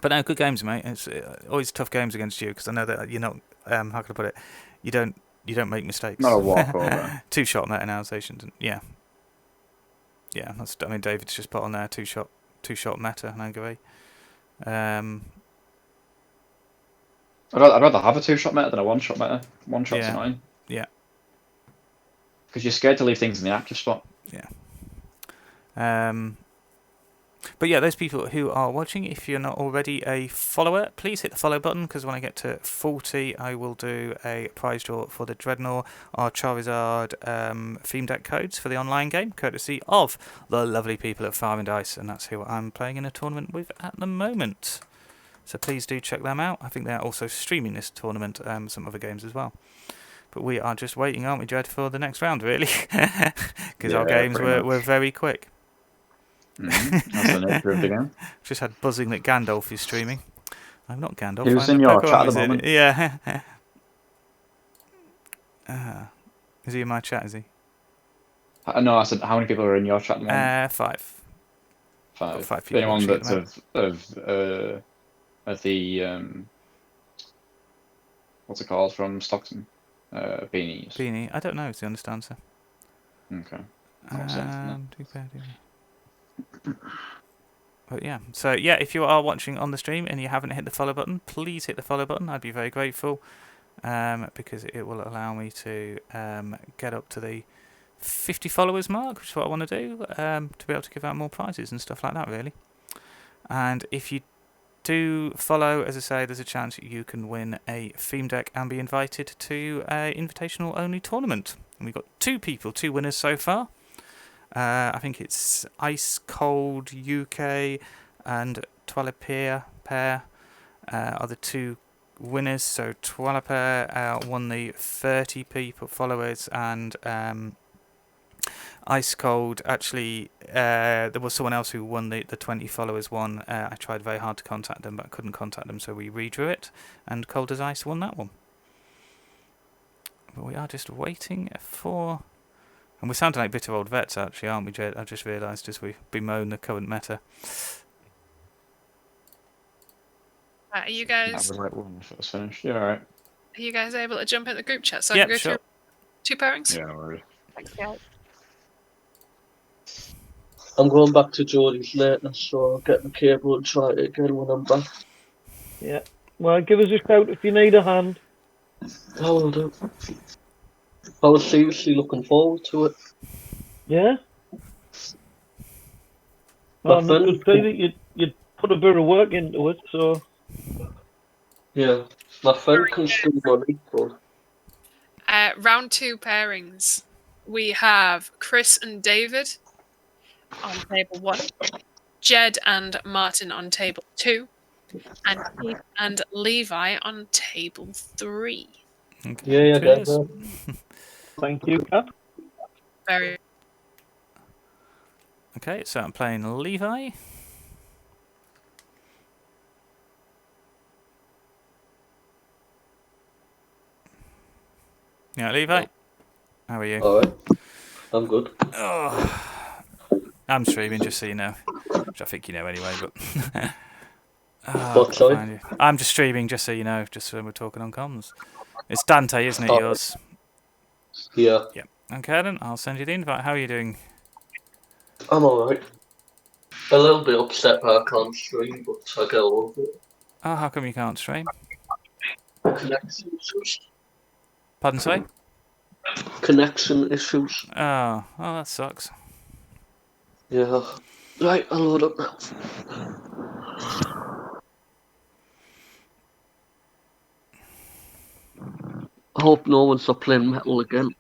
But no, good games, mate. It's always tough games against you because I know that you're not. How can I put it? You don't make mistakes. Not a walkover. 2-shot meta-analyzations, yeah. Yeah, I mean, David's just put on there two shot meta, Nangaree. I'd rather have a 2-shot meta than a 1-shot meta. 1-shot's Yeah. annoying. Yeah. Because you're scared to leave things in the active spot. Yeah. But yeah, those people who are watching, if you're not already a follower, please hit the follow button, because when I get to 40, I will do a prize draw for the Dreadnought or Charizard theme deck codes for the online game, courtesy of the lovely people at Fire and Dice, and that's who I'm playing in a tournament with at the moment. So please do check them out. I think they're also streaming this tournament, some other games as well. But we are just waiting, aren't we, Jed, for the next round, really? Because our games were very quick. That's the nature of the game. Just had buzzing that Gandalf is streaming. I'm not Gandalf. He was I'm in the your Pokemon chat at the wizard. moment. Yeah. Is he in my chat, is he? No, I said, how many people are in your chat at the moment? 5. 5. Got 5 people Anyone watching at that's the of the what's it called from Stockton? Beanies. Beanie. I don't know is the honest answer. Okay. Makes sense, doesn't But yeah, so yeah, if you are watching on the stream and you haven't hit the follow button, please hit the follow button. I'd be very grateful, because it will allow me to get up to the 50 followers mark, which is what I want to do, to be able to give out more prizes and stuff like that, really. And if you do follow, as I say, there's a chance you can win a theme deck and be invited to a invitational only tournament. And we've got 2 winners so far. I think it's Ice Cold UK and Twalapair pair are the 2 winners. So Twalapair won the 30 people followers, and Ice Cold, actually, there was someone else who won the 20 followers one. I tried very hard to contact them, but I couldn't contact them, so we redrew it, and Cold as Ice won that one. But we are just waiting for... And we're sounding like bitter old vets, actually, aren't we, Jed? I've just realised as we bemoan the current meta. Are you guys? That was right when it was finished. Yeah, alright. Are you guys able to jump in the group chat so I Yep, can go sure. through 2 pairings? Yeah, alright. Thanks, guys. I'm going back to Geordie's later, so I'll get the cable and try it again when I'm back. Yeah. Well, give us a shout if you need a hand. I will do. I was seriously looking forward to it. Yeah? My Well, I could see that you'd put a bit of work into it, so... Yeah. My friend can still run it, but... Round 2 pairings. We have Chris and David on table 1, Jed and Martin on table 2, and Keith and Levi on table 3. Okay. Yeah, Cheers. that. Thank you, Kat. Very. Okay, so I'm playing Levi. Yeah, Levi. How are you? Alright. I'm good. Oh, I'm streaming, just so you know. Which I think you know anyway, but... What, sorry? I'm just streaming, just so you know, just when we're talking on comms. It's Dante, isn't it, yours? Yeah. Yep. Okay, then, I'll send you the invite. How are you doing? I'm alright. A little bit upset that I can't stream, but I get over it. Oh, how come you can't stream? Connection issues. Pardon, say? Connection issues. Oh, that sucks. Yeah. Right, I'll load up now. I hope no one's not playing metal again.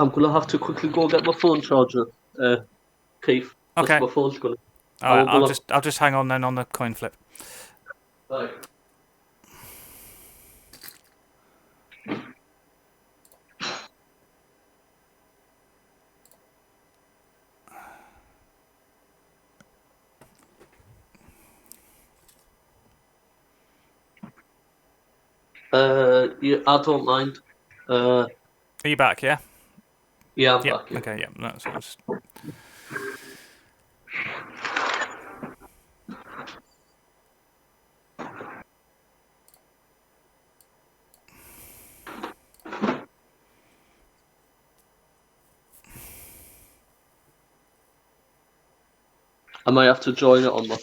I'm gonna have to quickly go get my phone charger, Keith. Okay. My phone's gonna. All right, I'll just hang on then on the coin flip. Right. Yeah, I don't mind. Are you back, yeah? Yeah, I'm Yep. back. Yeah. Okay, yeah. That's what I was... I might have to join it on my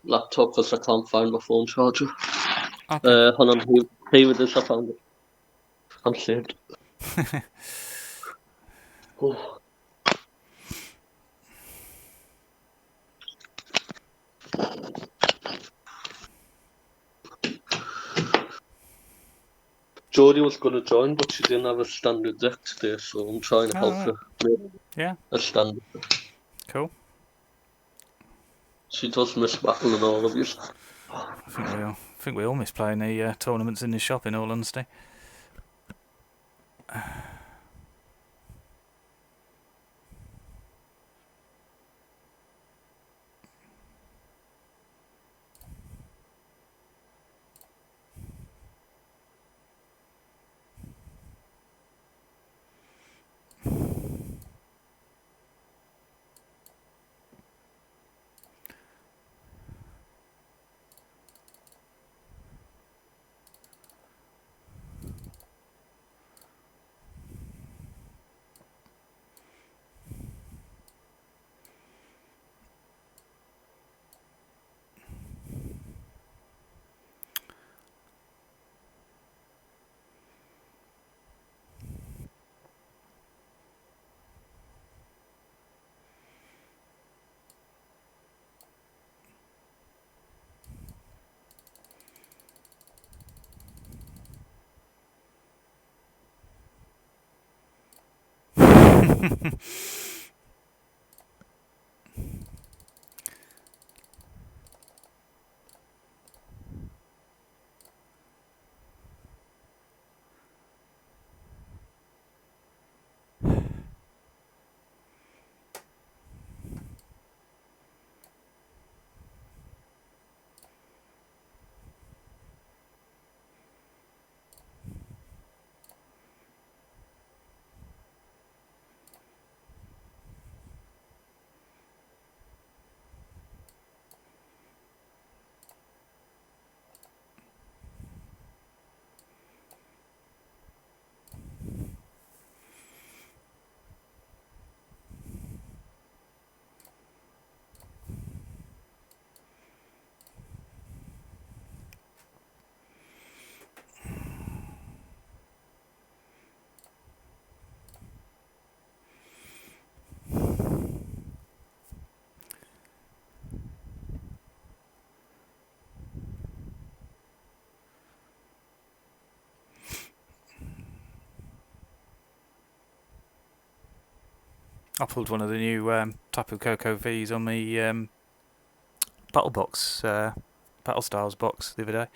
laptop because I can't find my phone charger. Okay. Hold on, here it is. I found it. I'm saved. Oh. Jodie was going to join, but she didn't have a standard deck today, so I'm trying to help her make a standard. Cool. She does miss battling all of you. I think we all miss playing the tournaments in the shop, in all honesty. I pulled one of the new Tapu Koko Vs on the Battle Box, Battle Styles box the other day.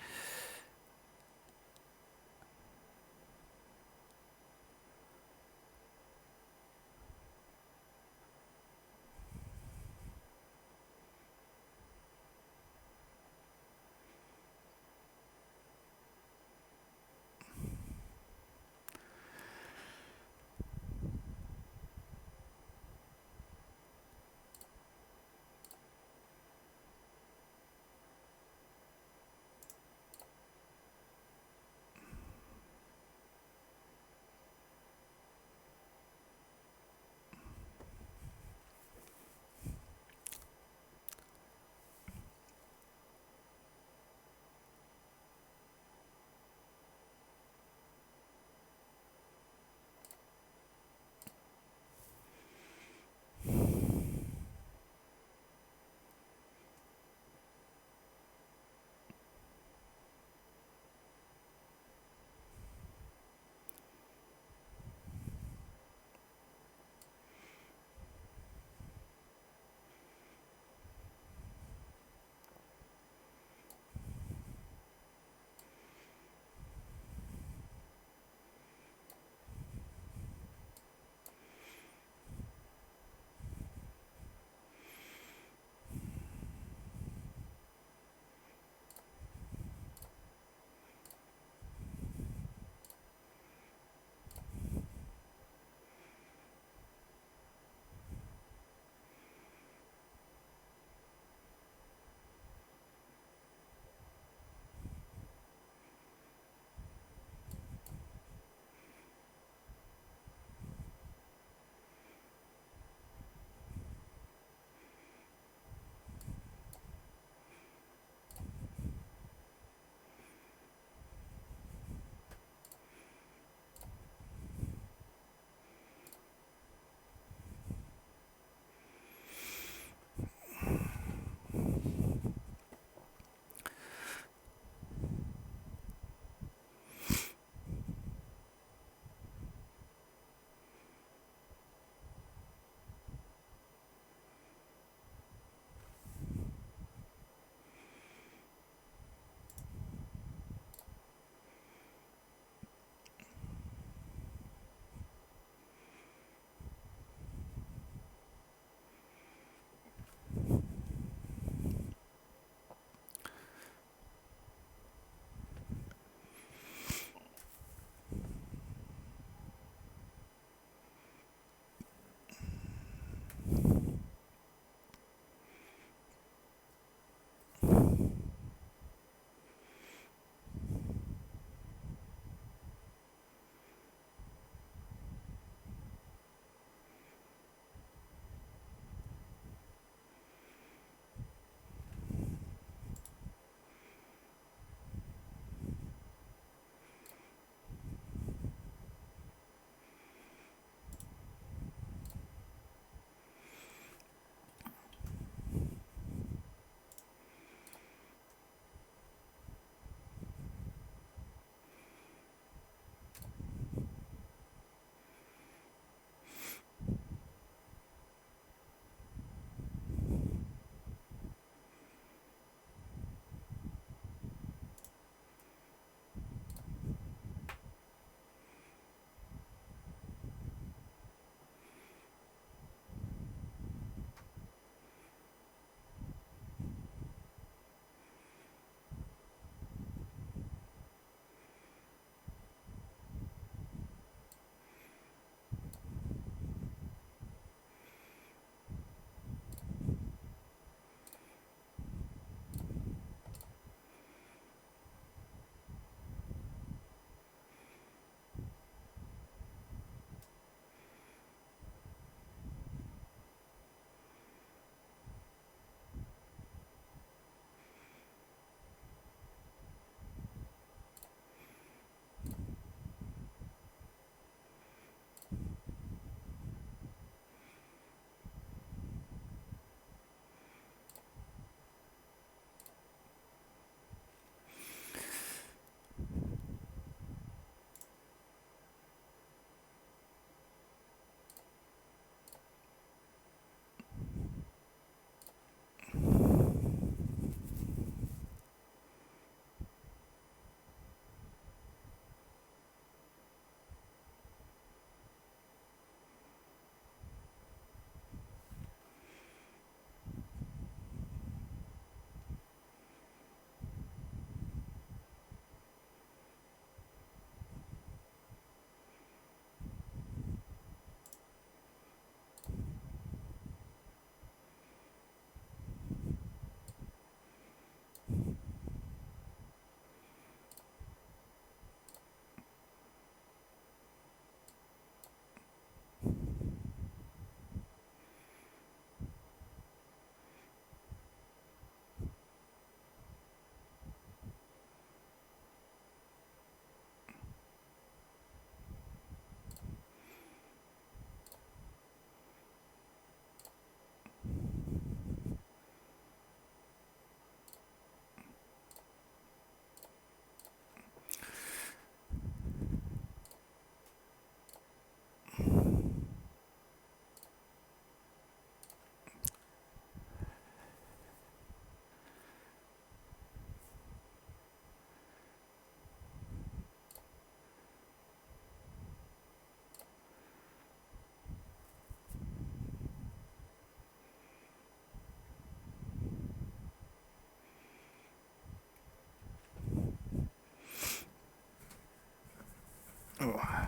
Oh.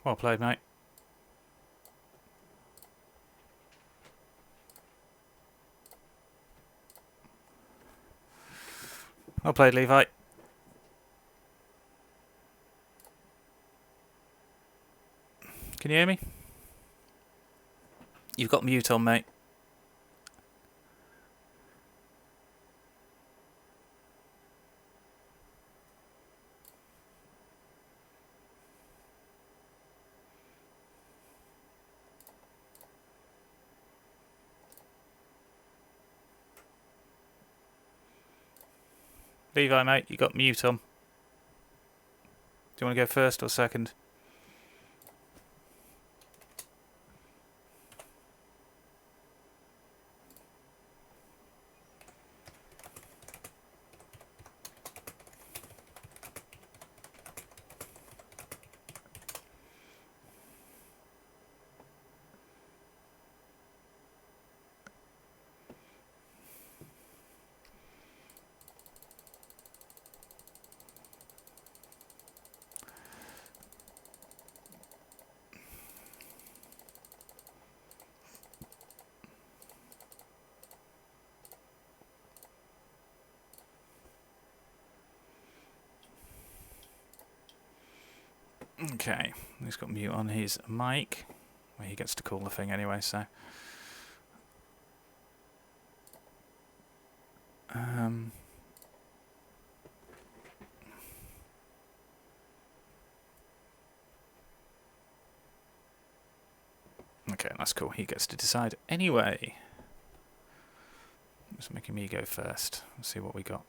Well played, mate. Well played, Levi. Can you hear me? You've got mute on, mate. Levi, mate, you got mute on. Do you want to go first or second? Okay, he's got mute on his mic. Well, he gets to call the thing anyway, so. Okay, that's cool. He gets to decide anyway. Just making me go first. Let's see what we got.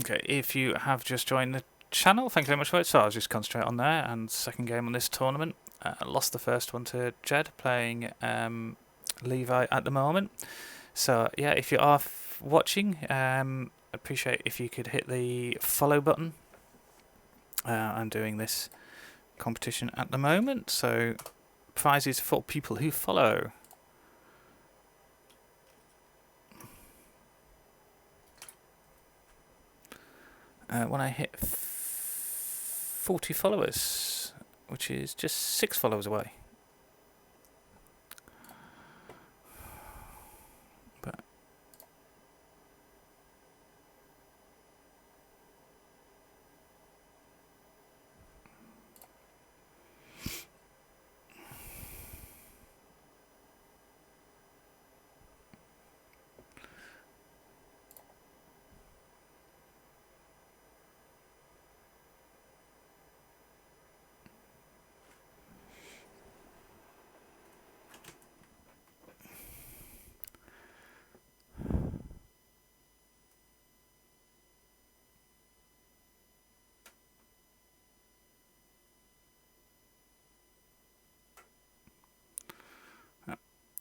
Okay, if you have just joined the channel, thank you very much for it. So I'll just concentrate on there. And second game on this tournament. Lost the first one to Jed, playing Levi at the moment. So yeah, if you are watching, appreciate if you could hit the follow button. I'm doing this competition at the moment, so prizes for people who follow. When I hit 40 followers, which is just 6 followers away. But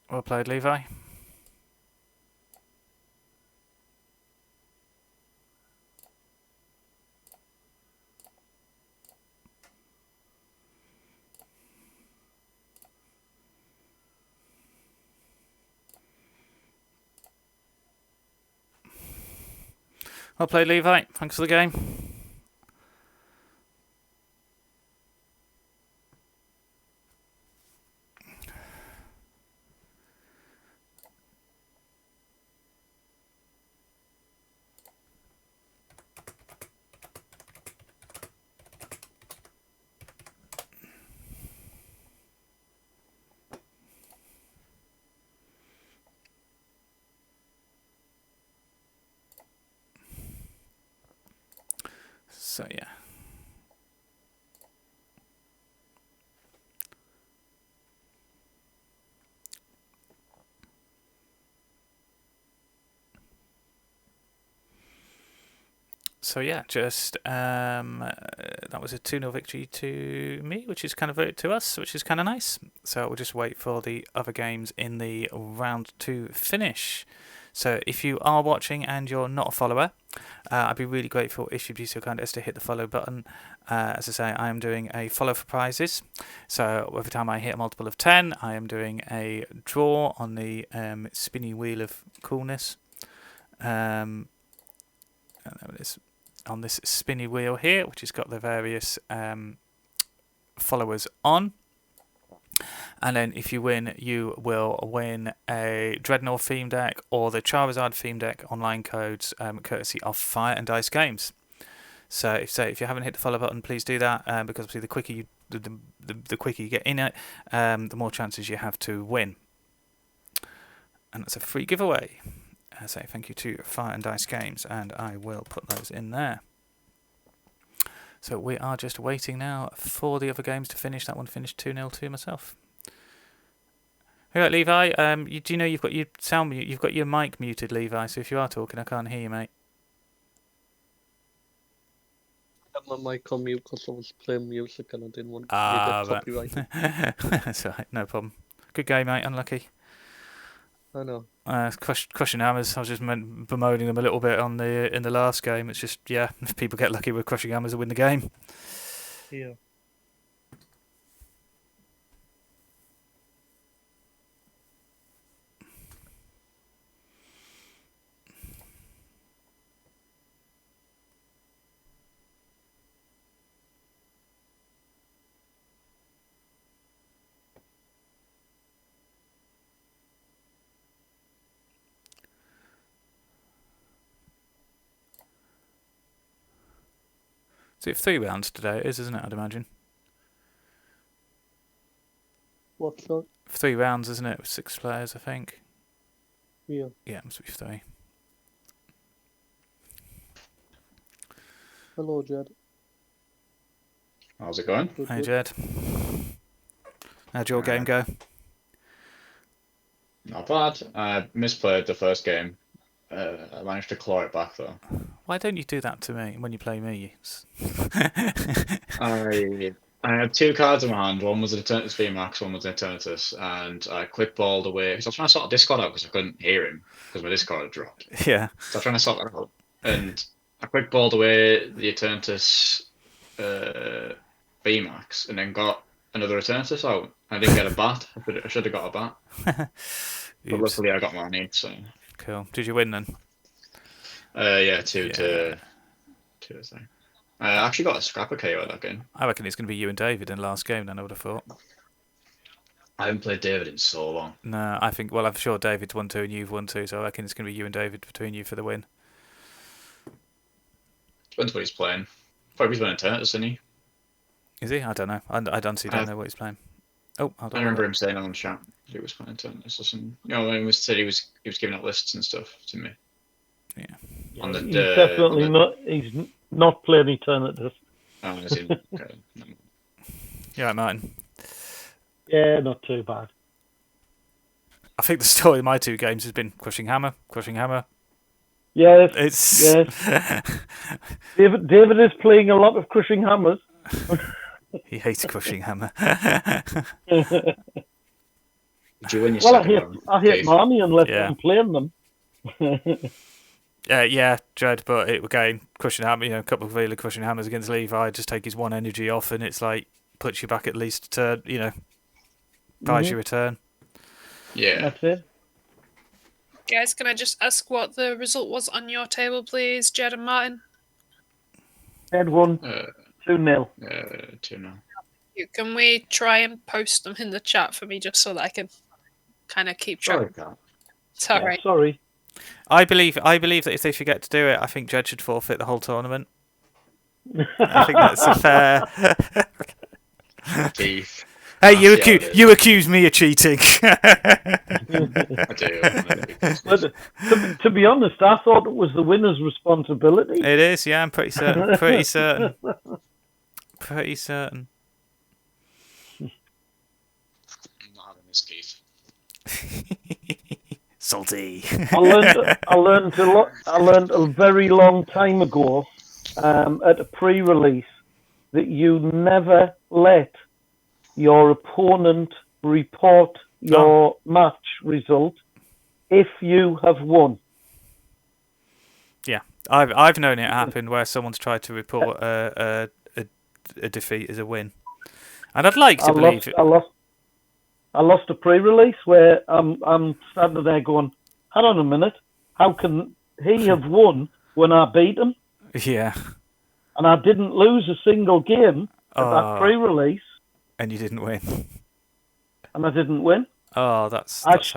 well played, Levi. Well played, Levi. Thanks for the game. So yeah. So yeah, just that was a 2-0 victory to me, which is kind of to us, which is kind of nice. So we'll just wait for the other games in the round to finish. So if you are watching and you're not a follower, I'd be really grateful if you'd be so kind as to hit the follow button. As I say, I am doing a follow for prizes. So every time I hit a multiple of 10, I am doing a draw on the spinny wheel of coolness. And there it is. On this spinny wheel here, which has got the various followers on. And then if you win, you will win a Dreadnought theme deck or the Charizard theme deck online codes, courtesy of Fire and Dice Games. So if you haven't hit the follow button, please do that, because obviously the quicker you the quicker you get in it, the more chances you have to win. And that's a free giveaway. So thank you to Fire and Dice Games, and I will put those in there. So we are just waiting now for the other games to finish. That one finished 2-0 to myself. All right, Levi. Do you know you've got your sound mute? You've got your mic muted, Levi. So if you are talking, I can't hear you, mate. I had my mic on mute because I was playing music and I didn't want to get copyrighted. That's all right, no problem. Good game, mate. Unlucky. I know. Crushing Hammers. I was just bemoaning them a little bit in the last game. It's just, yeah, if people get lucky with Crushing Hammers, they win the game. Yeah. So it's 3 rounds today, it is, isn't it, I'd imagine? What's that? 3 rounds, isn't it? With 6 players, I think. Yeah. Yeah, it must be 3. Hello, Jed. How's it going? Good, Hey, good. Jed. How'd your game go? Not bad. I misplayed the first game. I managed to claw it back though. Why don't you do that to me when you play me? I had 2 cards in my hand. One was an Eternatus VMAX, one was an Eternatus, and I quick balled away because I was trying to sort of Discord out because I couldn't hear him because my Discord had dropped. Yeah. So I was trying to sort that out, and I quick balled away the Eternatus VMAX, and then got another Eternatus out. I didn't get a bat. I should have got a bat. But luckily I got my need. So cool. Did you win then? Yeah, 2 to 2 I think. I actually got a scrapper KO that game. I reckon it's going to be you and David in the last game then, I would have thought. I haven't played David in so long. No, I think, well, I'm sure David's won 2 and you've won 2, so I reckon it's going to be you and David between you for the win. Depends what he's playing. Probably he's playing Eternatus, isn't he? Is he? I don't know. I honestly don't know what he's playing. Oh, hold on. I remember him saying on the chat that he was playing Eternatus or something. You know, when he said he was giving out lists and stuff to me. Yeah. On the, He's definitely not. He's not playing Eternatus. Oh, is he? Okay. Yeah, right, Martin. Yeah, not too bad. I think the story of my 2 games has been Crushing Hammer. Yes, It's yes. David is playing a lot of Crushing Hammers. He hates Crushing Hammer. Did you win your Well, second I hate Marnie unless Yeah. I'm playing them. Yeah, Dread, but again, Crushing Hammer, a couple of really Crushing Hammers against Levi, just take his 1 energy off, and it's like, puts you back at least a turn, buys you a turn. Yeah. That's it. Guys, can I just ask what the result was on your table, please, Jed and Martin? Head 1, 2-0. 2-0. Can we try and post them in the chat for me just so that I can kind of keep track? It's all right. Sorry. I believe that if they forget to do it, I think Jed should forfeit the whole tournament. I think that's a fair. Keith. Hey, you accuse me of cheating. I do. But, to be honest, I thought it was the winner's responsibility. It is, yeah, I'm pretty certain. Pretty certain. Pretty certain. I'm not having this, Keith. Salty. I learned a lot. I learned a very long time ago, at a pre-release, that you never let your opponent report your match result if you have won. Yeah, I've known it happen where someone's tried to report a defeat as a win, and I'd like to believe it. I lost a pre-release where I'm standing there going, "Hang on a minute, how can he have won when I beat him?" Yeah. And I didn't lose a single game at that pre-release. And you didn't win. And I didn't win. Oh, that's harsh.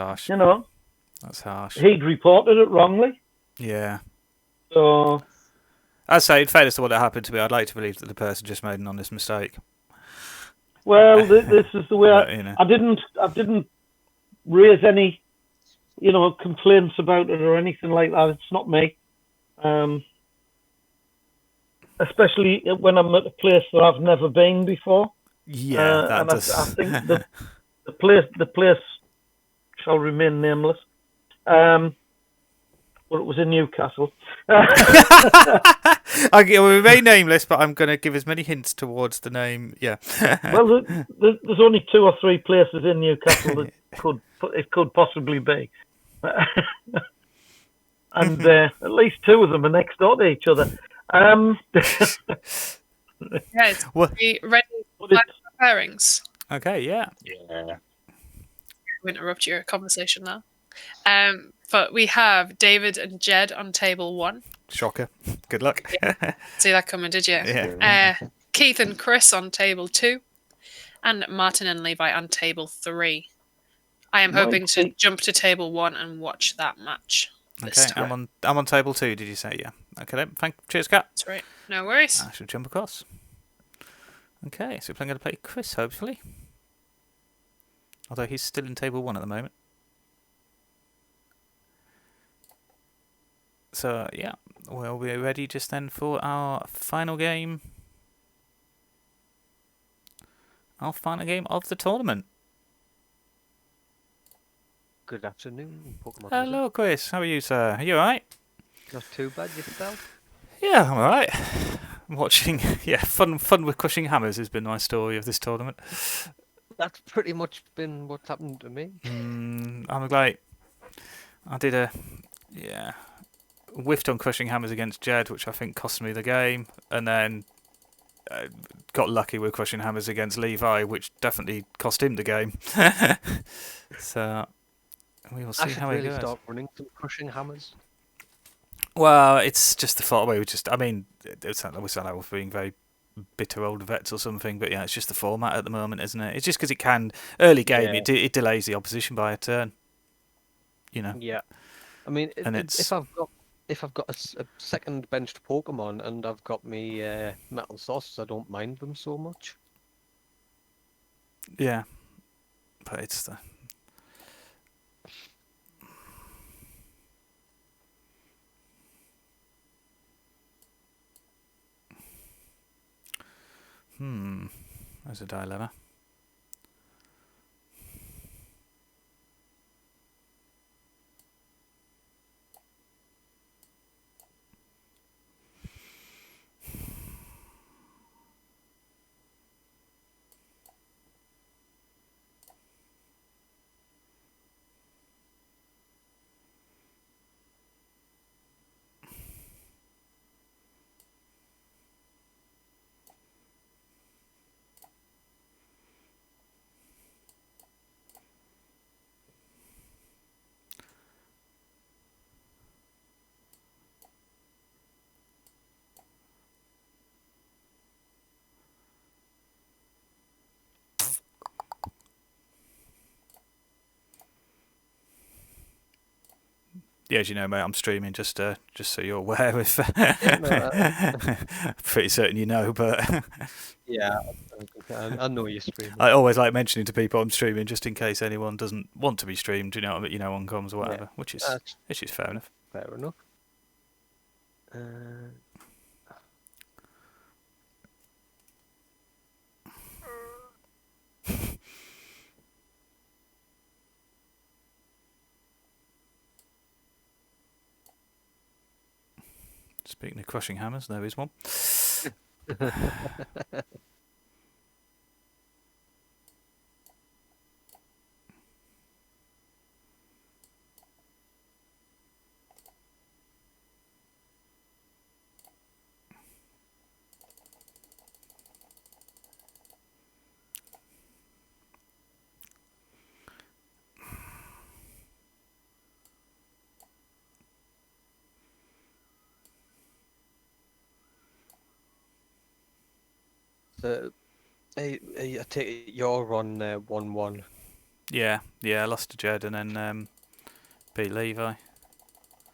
That's harsh. He'd reported it wrongly. Yeah. So I'd say, in fairness to what happened to me, I'd like to believe that the person just made an honest mistake. well, this is the way I didn't raise any, complaints about it or anything like that. It's not me. Especially when I'm at a place that I've never been before. Yeah, that does. I think the place shall remain nameless. Well, it was in Newcastle. I will remain nameless, but I'm going to give as many hints towards the name. Yeah. Well, there's only 2 or 3 places in Newcastle that it could possibly be, and at least 2 of them are next door to each other. Guys, we ready for pairings? Okay, yeah. Yeah. I'll interrupt your conversation now. But we have David and Jed on table 1. Shocker. Good luck. See that coming, did you? Yeah. Keith and Chris on table 2. And Martin and Levi on table 3. I am hoping to jump to table 1 and watch that match. Okay, I'm on table 2, did you say? Yeah. Okay then. Cheers, Kat. That's right. No worries. I should jump across. Okay, so I'm going to play Chris, hopefully. Although he's still in table 1 at the moment. So, yeah, we'll be ready just then for our final game. Our final game of the tournament. Good afternoon, Pokemon. Hello, Chris. How are you, sir? Are you alright? Not too bad yourself. Yeah, I'm alright. I'm watching. Yeah, fun with crushing hammers has been my story of this tournament. That's pretty much been what's happened to me. I'm like, I did whiffed on crushing hammers against Jed, which I think cost me the game, and then got lucky with crushing hammers against Levi, which definitely cost him the game. So we will see how it goes. Start running some crushing hammers. Well, it's just the thought. I mean, we sound like we're being very bitter old vets or something, but yeah, it's just the format at the moment, isn't it? It's just because it can early game, it delays the opposition by a turn. You know. Yeah. I mean, if I've got a second benched Pokemon and I've got me Metal Saucers, I don't mind them so much. Yeah, but it's the. There's a dilemma. Yeah, as you know, mate, I'm streaming just so you're aware. If pretty certain you know, but yeah, I know you're streaming. I always like mentioning to people I'm streaming just in case anyone doesn't want to be streamed. You know, on comms or whatever, which is fair enough. Fair enough. Speaking of crushing hammers, there is one. I take it you're on 1-1. Yeah, I lost to Jed and then beat Levi.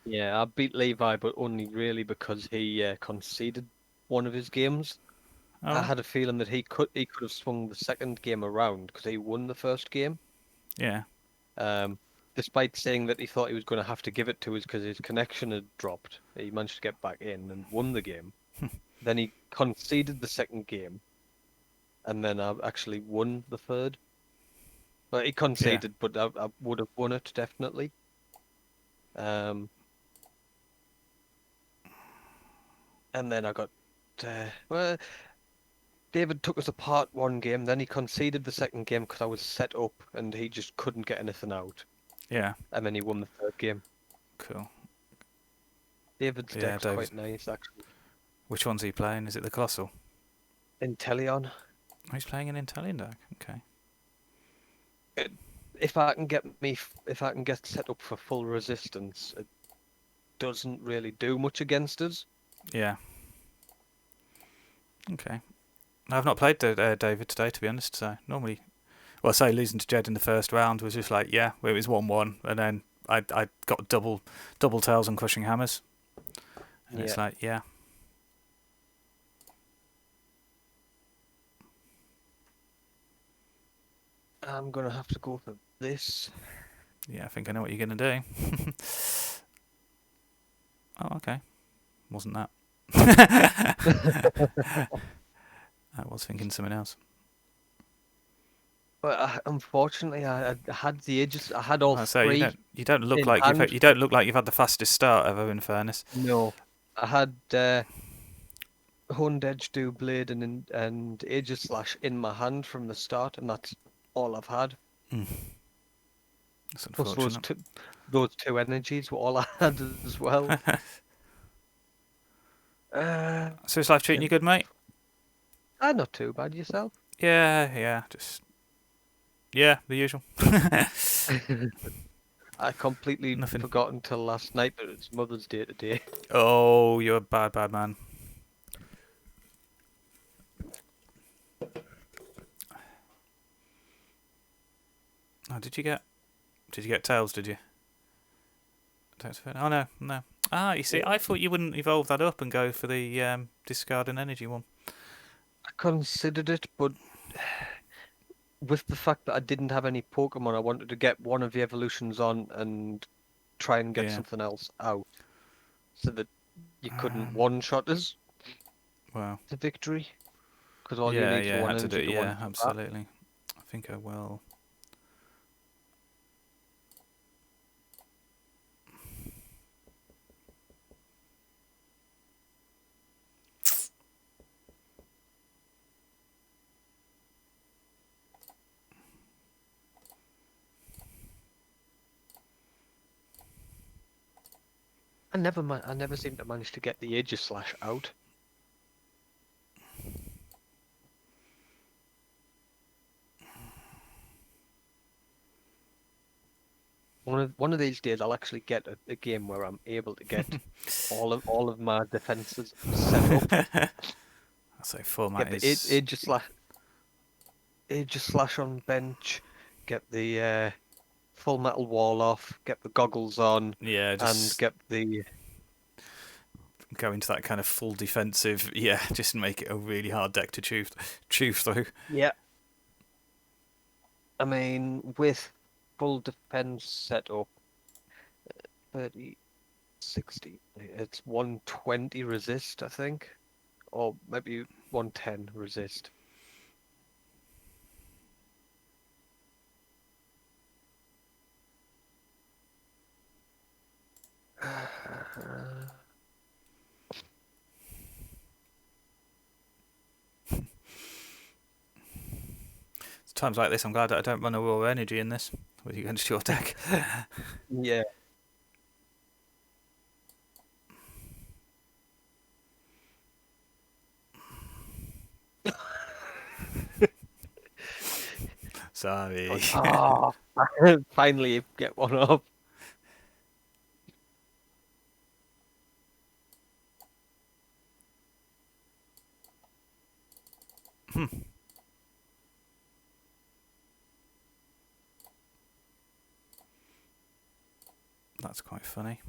Yeah, I beat Levi, but only really because he conceded one of his games. Oh. I had a feeling that he could have swung the second game around because he won the first game. Yeah. Despite saying that he thought he was going to have to give it to us because his connection had dropped, he managed to get back in and won the game. Then he conceded the second game, and then I actually won the third. But he conceded, but I would have won it definitely. And then I got David took us apart one game, then he conceded the second game because I was set up and he just couldn't get anything out. Yeah. And then he won the third game. Cool. David's deck's quite nice, actually. Which one's he playing? Is it the Colossal? Inteleon. Oh, he's playing an Inteleon deck. Okay. If I can get set up for full resistance, it doesn't really do much against us. Yeah. Okay. I've not played David today, to be honest. So normally, well, say losing to Jed in the first round was just like, it was 1-1, and then I got double tails on crushing hammers, and it's like, I'm gonna have to go for this. Yeah, I think I know what you're gonna do. Oh, okay. Wasn't that? I was thinking something else. But unfortunately, I had the ages. I had all I say three. you don't look in like hand. you don't look like you've had the fastest start ever. In fairness, No, I had Honed Edge, Do Blade, and Aegis Slash in my hand from the start, and that's all I've had. that's Plus unfortunate. those two energies were all I had as well. So is life treating you good, mate? Not too bad yourself. Yeah, just the usual. I completely Nothing. forgot until last night, but it's Mother's Day today. Oh, you're a bad man. Oh, did you get tails? Did you? Oh no. Ah, you see, I thought you wouldn't evolve that up and go for the discard and energy one. I considered it, but with the fact that I didn't have any Pokemon, I wanted to get one of the evolutions on and try and get something else out, so that you couldn't one-shot us Wow. to victory. Because all you need is one had to do energy it. to Yeah, one-shot absolutely. I think I will. I never seem to manage to get the Aegis Slash out. One of these days, I'll actually get a game where I'm able to get all of my defenses set up. I'll say format Get is the Aegis Slash on bench. Get the Full Metal Wall off. Get the goggles on. just and get the go into that kind of full defensive. Yeah, just make it a really hard deck to chew through. Yeah. I mean, with full defense set up, 30, 60, it's 120 resist, I think, or maybe 110 resist. Times like this, I'm glad that I don't run a raw energy in this with you against your deck. Yeah. Sorry. Oh, finally get one up. That's quite funny.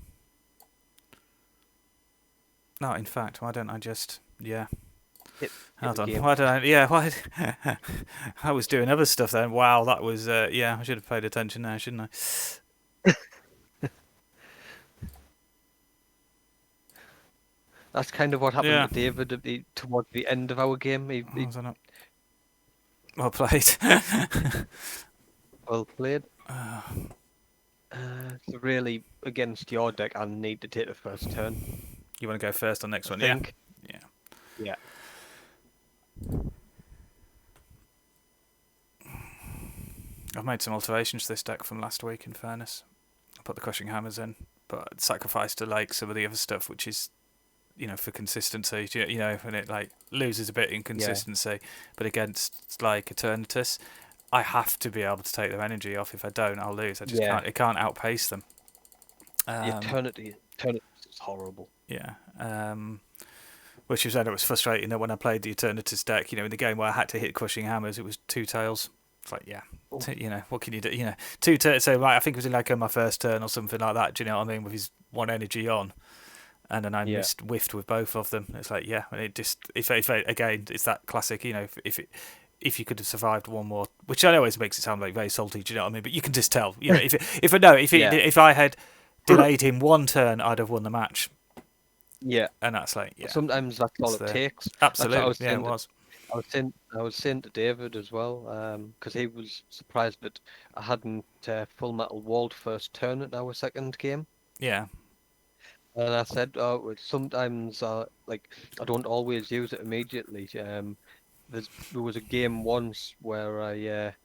No, in fact, why don't I just hold on. Why don't I? Why? I was doing other stuff then. Wow, that was I should have paid attention there, shouldn't I? That's kind of what happened to David towards the end of our game. Was I not? Well played. Well played. So really, against your deck, I need to take the first turn. You want to go first on next one? Think. Yeah. I've made some alterations to this deck from last week, in fairness. I put the Crushing Hammers in, but sacrificed to like some of the other stuff, which is, for consistency, when it like loses a bit in consistency. But against like Eternatus, I have to be able to take their energy off. If I don't, I'll lose. I just can't. It can't outpace them. Eternity is horrible. Yeah. Which was frustrating that when I played the Eternatus deck, in the game where I had to hit Crushing Hammers, it was 2 tails. It's like, what can you do? 2 turns. So I think it was in like on my first turn or something like that. Do you know what I mean? With his 1 energy on, and then I whiffed with both of them. It's like, and it just if again, it's that classic. If you could have survived one more, which I always makes it sound like very salty. Do you know what I mean? But you can just tell. If I had delayed him 1 turn, I'd have won the match. Yeah, and that's like Sometimes that's all it takes. Absolutely, it was. I was saying to David as well, because he was surprised that I hadn't Full Metal walled first turn at our second game. Yeah. And I said, oh, sometimes like I don't always use it immediately. There was a game once where it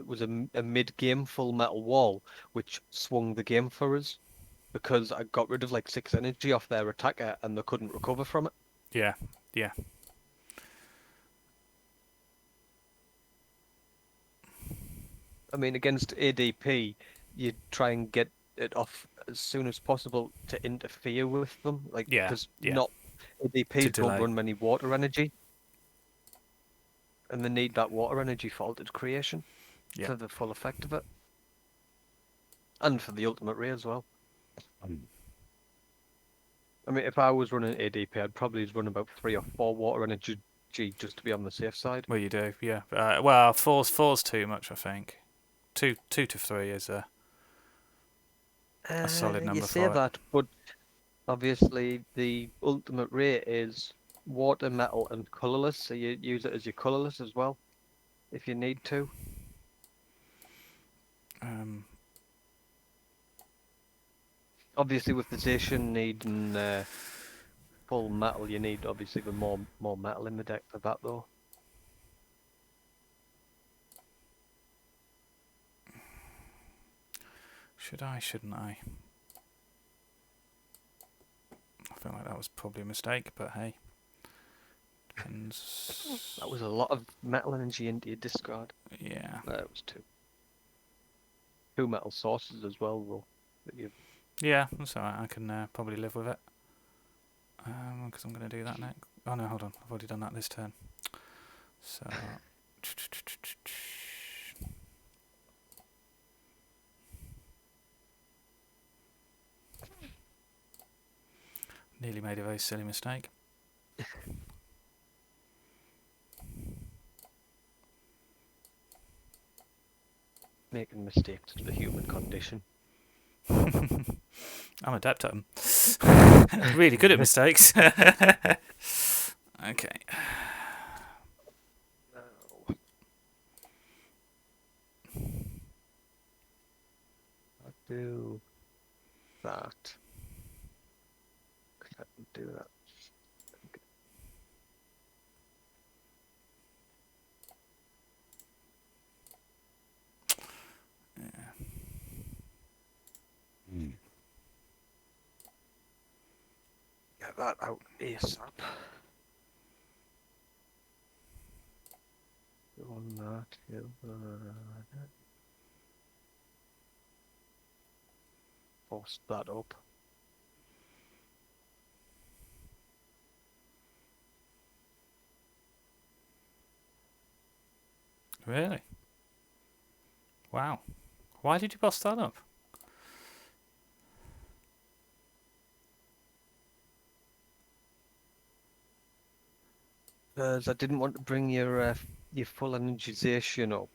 was a mid-game Full Metal wall, which swung the game for us because I got rid of like 6 energy off their attacker and they couldn't recover from it. Yeah. Yeah. I mean, against ADP, you try and get it off as soon as possible to interfere with them, like Yeah, because yeah. not ADPs don't delay. run many water energy, and they need that water energy for altered creation Yeah. for the full effect of it, and for the ultimate ray as well. I mean, if I was running ADP, I'd probably run about 3 or 4 water energy just to be on the safe side. Well, you do, yeah. Well, four's too much, I think. 2 to 3 is a solid number You say for it. that, but obviously the ultimate ray is water, metal, and colorless, so you use it as your colorless as well, if you need to. Obviously, with the Zacian needing full metal, you need obviously the more metal in the deck for that, though. Should I? Shouldn't I? I feel like that was probably a mistake, but hey. Depends. That was a lot of metal energy into your discard. Yeah. It was 2. 2 metal sources as well, though. That you... Yeah, that's alright. I can probably live with it. Because I'm going to do that next. Oh no, hold on. I've already done that this turn. So. Nearly made a very silly mistake. Making mistakes is the human condition. I'm adept at them. Really good at mistakes. Okay. I'll do that. I can do that. Get that out ASAP. On that, force that up. Really? Wow. Why did you boss that up? Because I didn't want to bring your full energization up.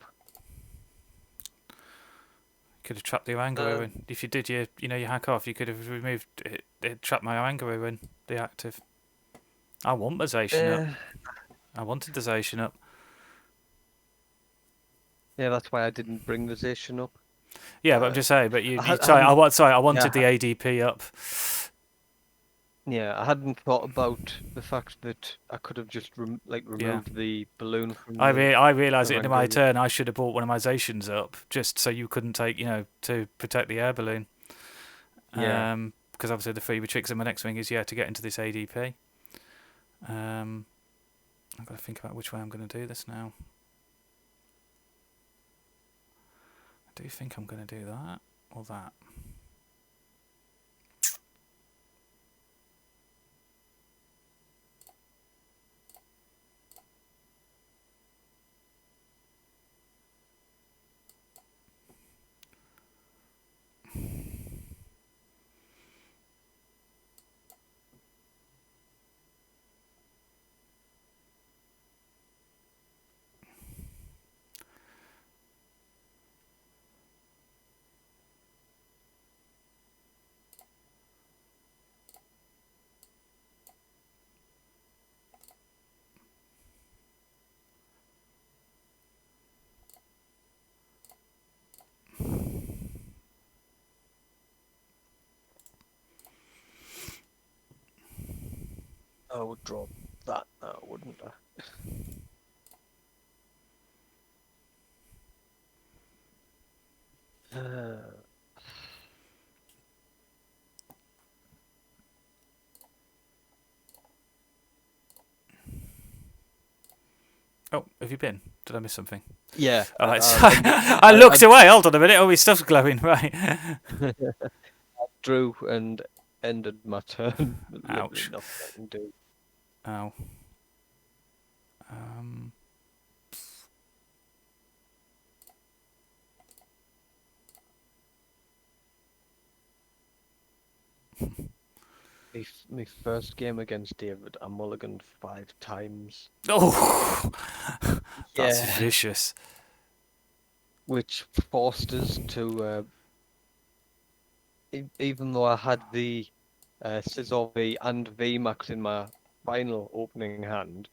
Could have trapped the Orangaroo in. If you did your hack off, you could have removed it. It trapped my Orangaroo in the active. I want the Zacian up. I wanted the Zacian up. Yeah, that's why I didn't bring the Zacian up. Yeah, but I'm just saying. But I wanted the ADP up. Yeah, I hadn't thought about the fact that I could have just removed the balloon from. I realised it in my turn. I should have brought one of my Zacians up just so you couldn't take, to protect the air balloon. Yeah. Because obviously the Freebie tricks in my next thing is to get into this ADP. I've got to think about which way I'm going to do this now. I do think I'm going to do that or that. I would draw that now, wouldn't I? Oh, have you been? Did I miss something? Yeah. Oh, I looked away. Hold on a minute. Oh, his stuff's glowing. Right. Drew and ended my turn. Ouch. Nothing I can do. Ow. My first game against David, I mulliganed 5 times. Oh, that's Yeah. vicious. Which forced us to, even though I had the Scissor V and VMAX in my final opening hand,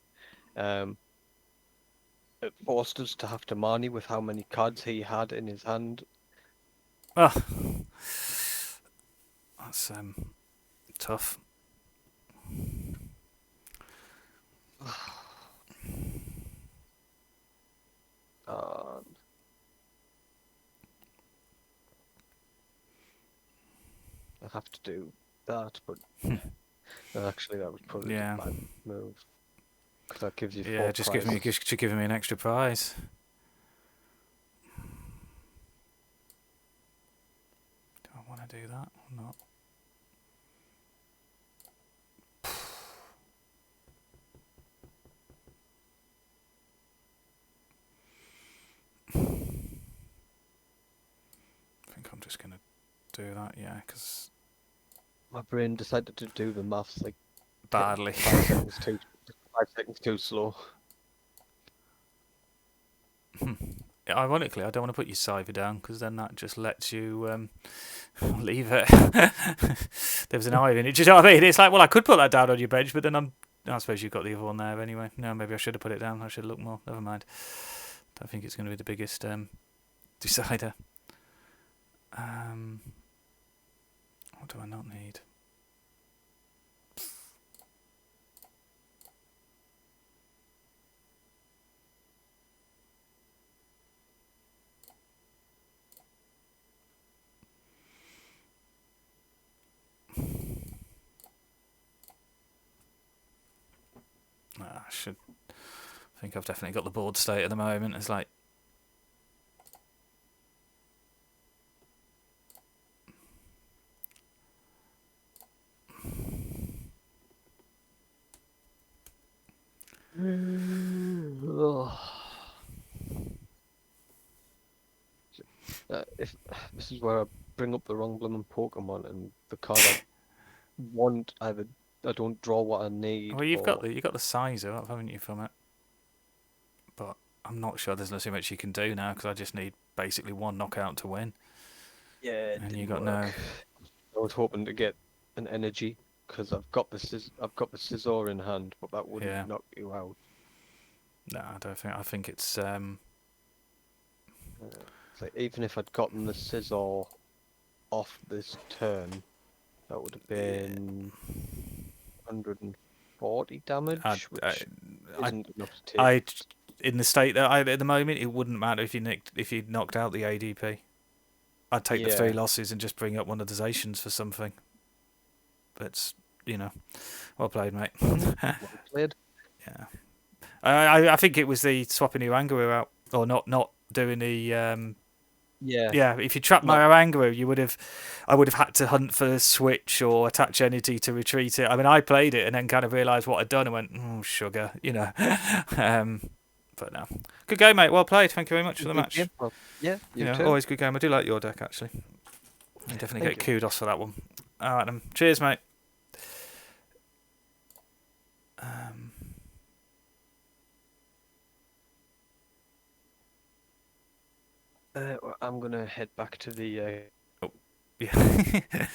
it forced us to have to Marnie with how many cards he had in his hand. Oh, that's tough. I have to do that, but actually that was probably a bad move. Because that gives you 4 just prizes. giving me an extra prize. Do I want to do that or not? I think I'm just going to do that, yeah, because... My brain decided to do the maths like badly. 5 seconds too slow. Ironically, I don't want to put your Cypher down because then that just lets you leave it. There was an eye in it. Do you know what I mean? It's like, well, I could put that down on your bench, but then I suppose you've got the other one there anyway. No, maybe I should have put it down. I should have looked more. Never mind. Don't think it's going to be the biggest decider. What do I not need? I think I've definitely got the board state at the moment. It's like... If this is where I bring up the wrong blooming Pokemon and the card I want, either I don't draw what I need. Well, you've got the sizer up, haven't you, from it? But I'm not sure there's not so much you can do now because I just need basically 1 knockout to win. Yeah, and you got work. I was hoping to get an energy because I've got the Scizor in hand, but that wouldn't knock you out. No, I don't think. I think it's like even if I'd gotten the Scizor off this turn, that would have been 140 damage, which isn't enough to take. In the state that I at the moment, it wouldn't matter if you knocked out the ADP. I'd take the 3 losses and just bring up one of the Zacians for something. But well played, mate. Well played. Yeah. I think it was the swapping Urangaru out, or not doing the. Yeah. If you trapped my Urangaru, I would have had to hunt for a switch or attach energy to retreat it. I mean, I played it and then kind of realised what I'd done and went, oh, sugar, But no, good game, mate. Well played. Thank you very much for the match. Well, yeah, always good game. I do like your deck actually. You definitely get kudos for that one. All right, then. Cheers, mate. I'm gonna head back to the. Yeah.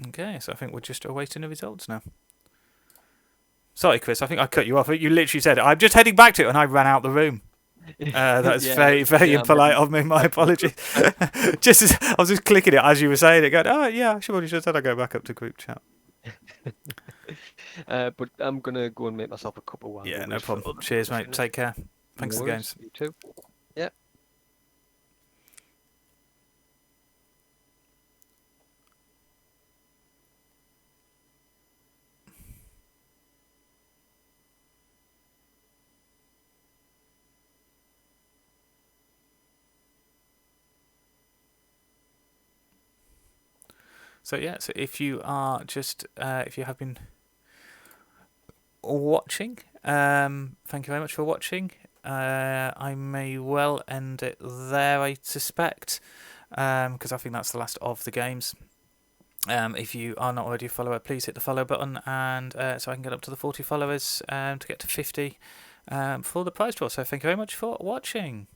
Okay, so I think we're just awaiting the results now. Sorry, Chris. I think I cut you off. You literally said, "I'm just heading back to it," and I ran out the room. That was Yeah, very, very yeah, impolite of me. My apologies. Just as I was just clicking it as you were saying it, going, oh yeah, I should have said I go back up to group chat. But I'm gonna go and make myself a cup of wine. Yeah, no problem. Cheers, mate. Take care. Thanks for the games. You too. Yeah. So yeah, so if you are if you have been watching, thank you very much for watching. I may well end it there, I suspect, because I think that's the last of the games. If you are not already a follower, please hit the follow button, and so I can get up to the 40 followers to get to 50 for the prize draw. So thank you very much for watching.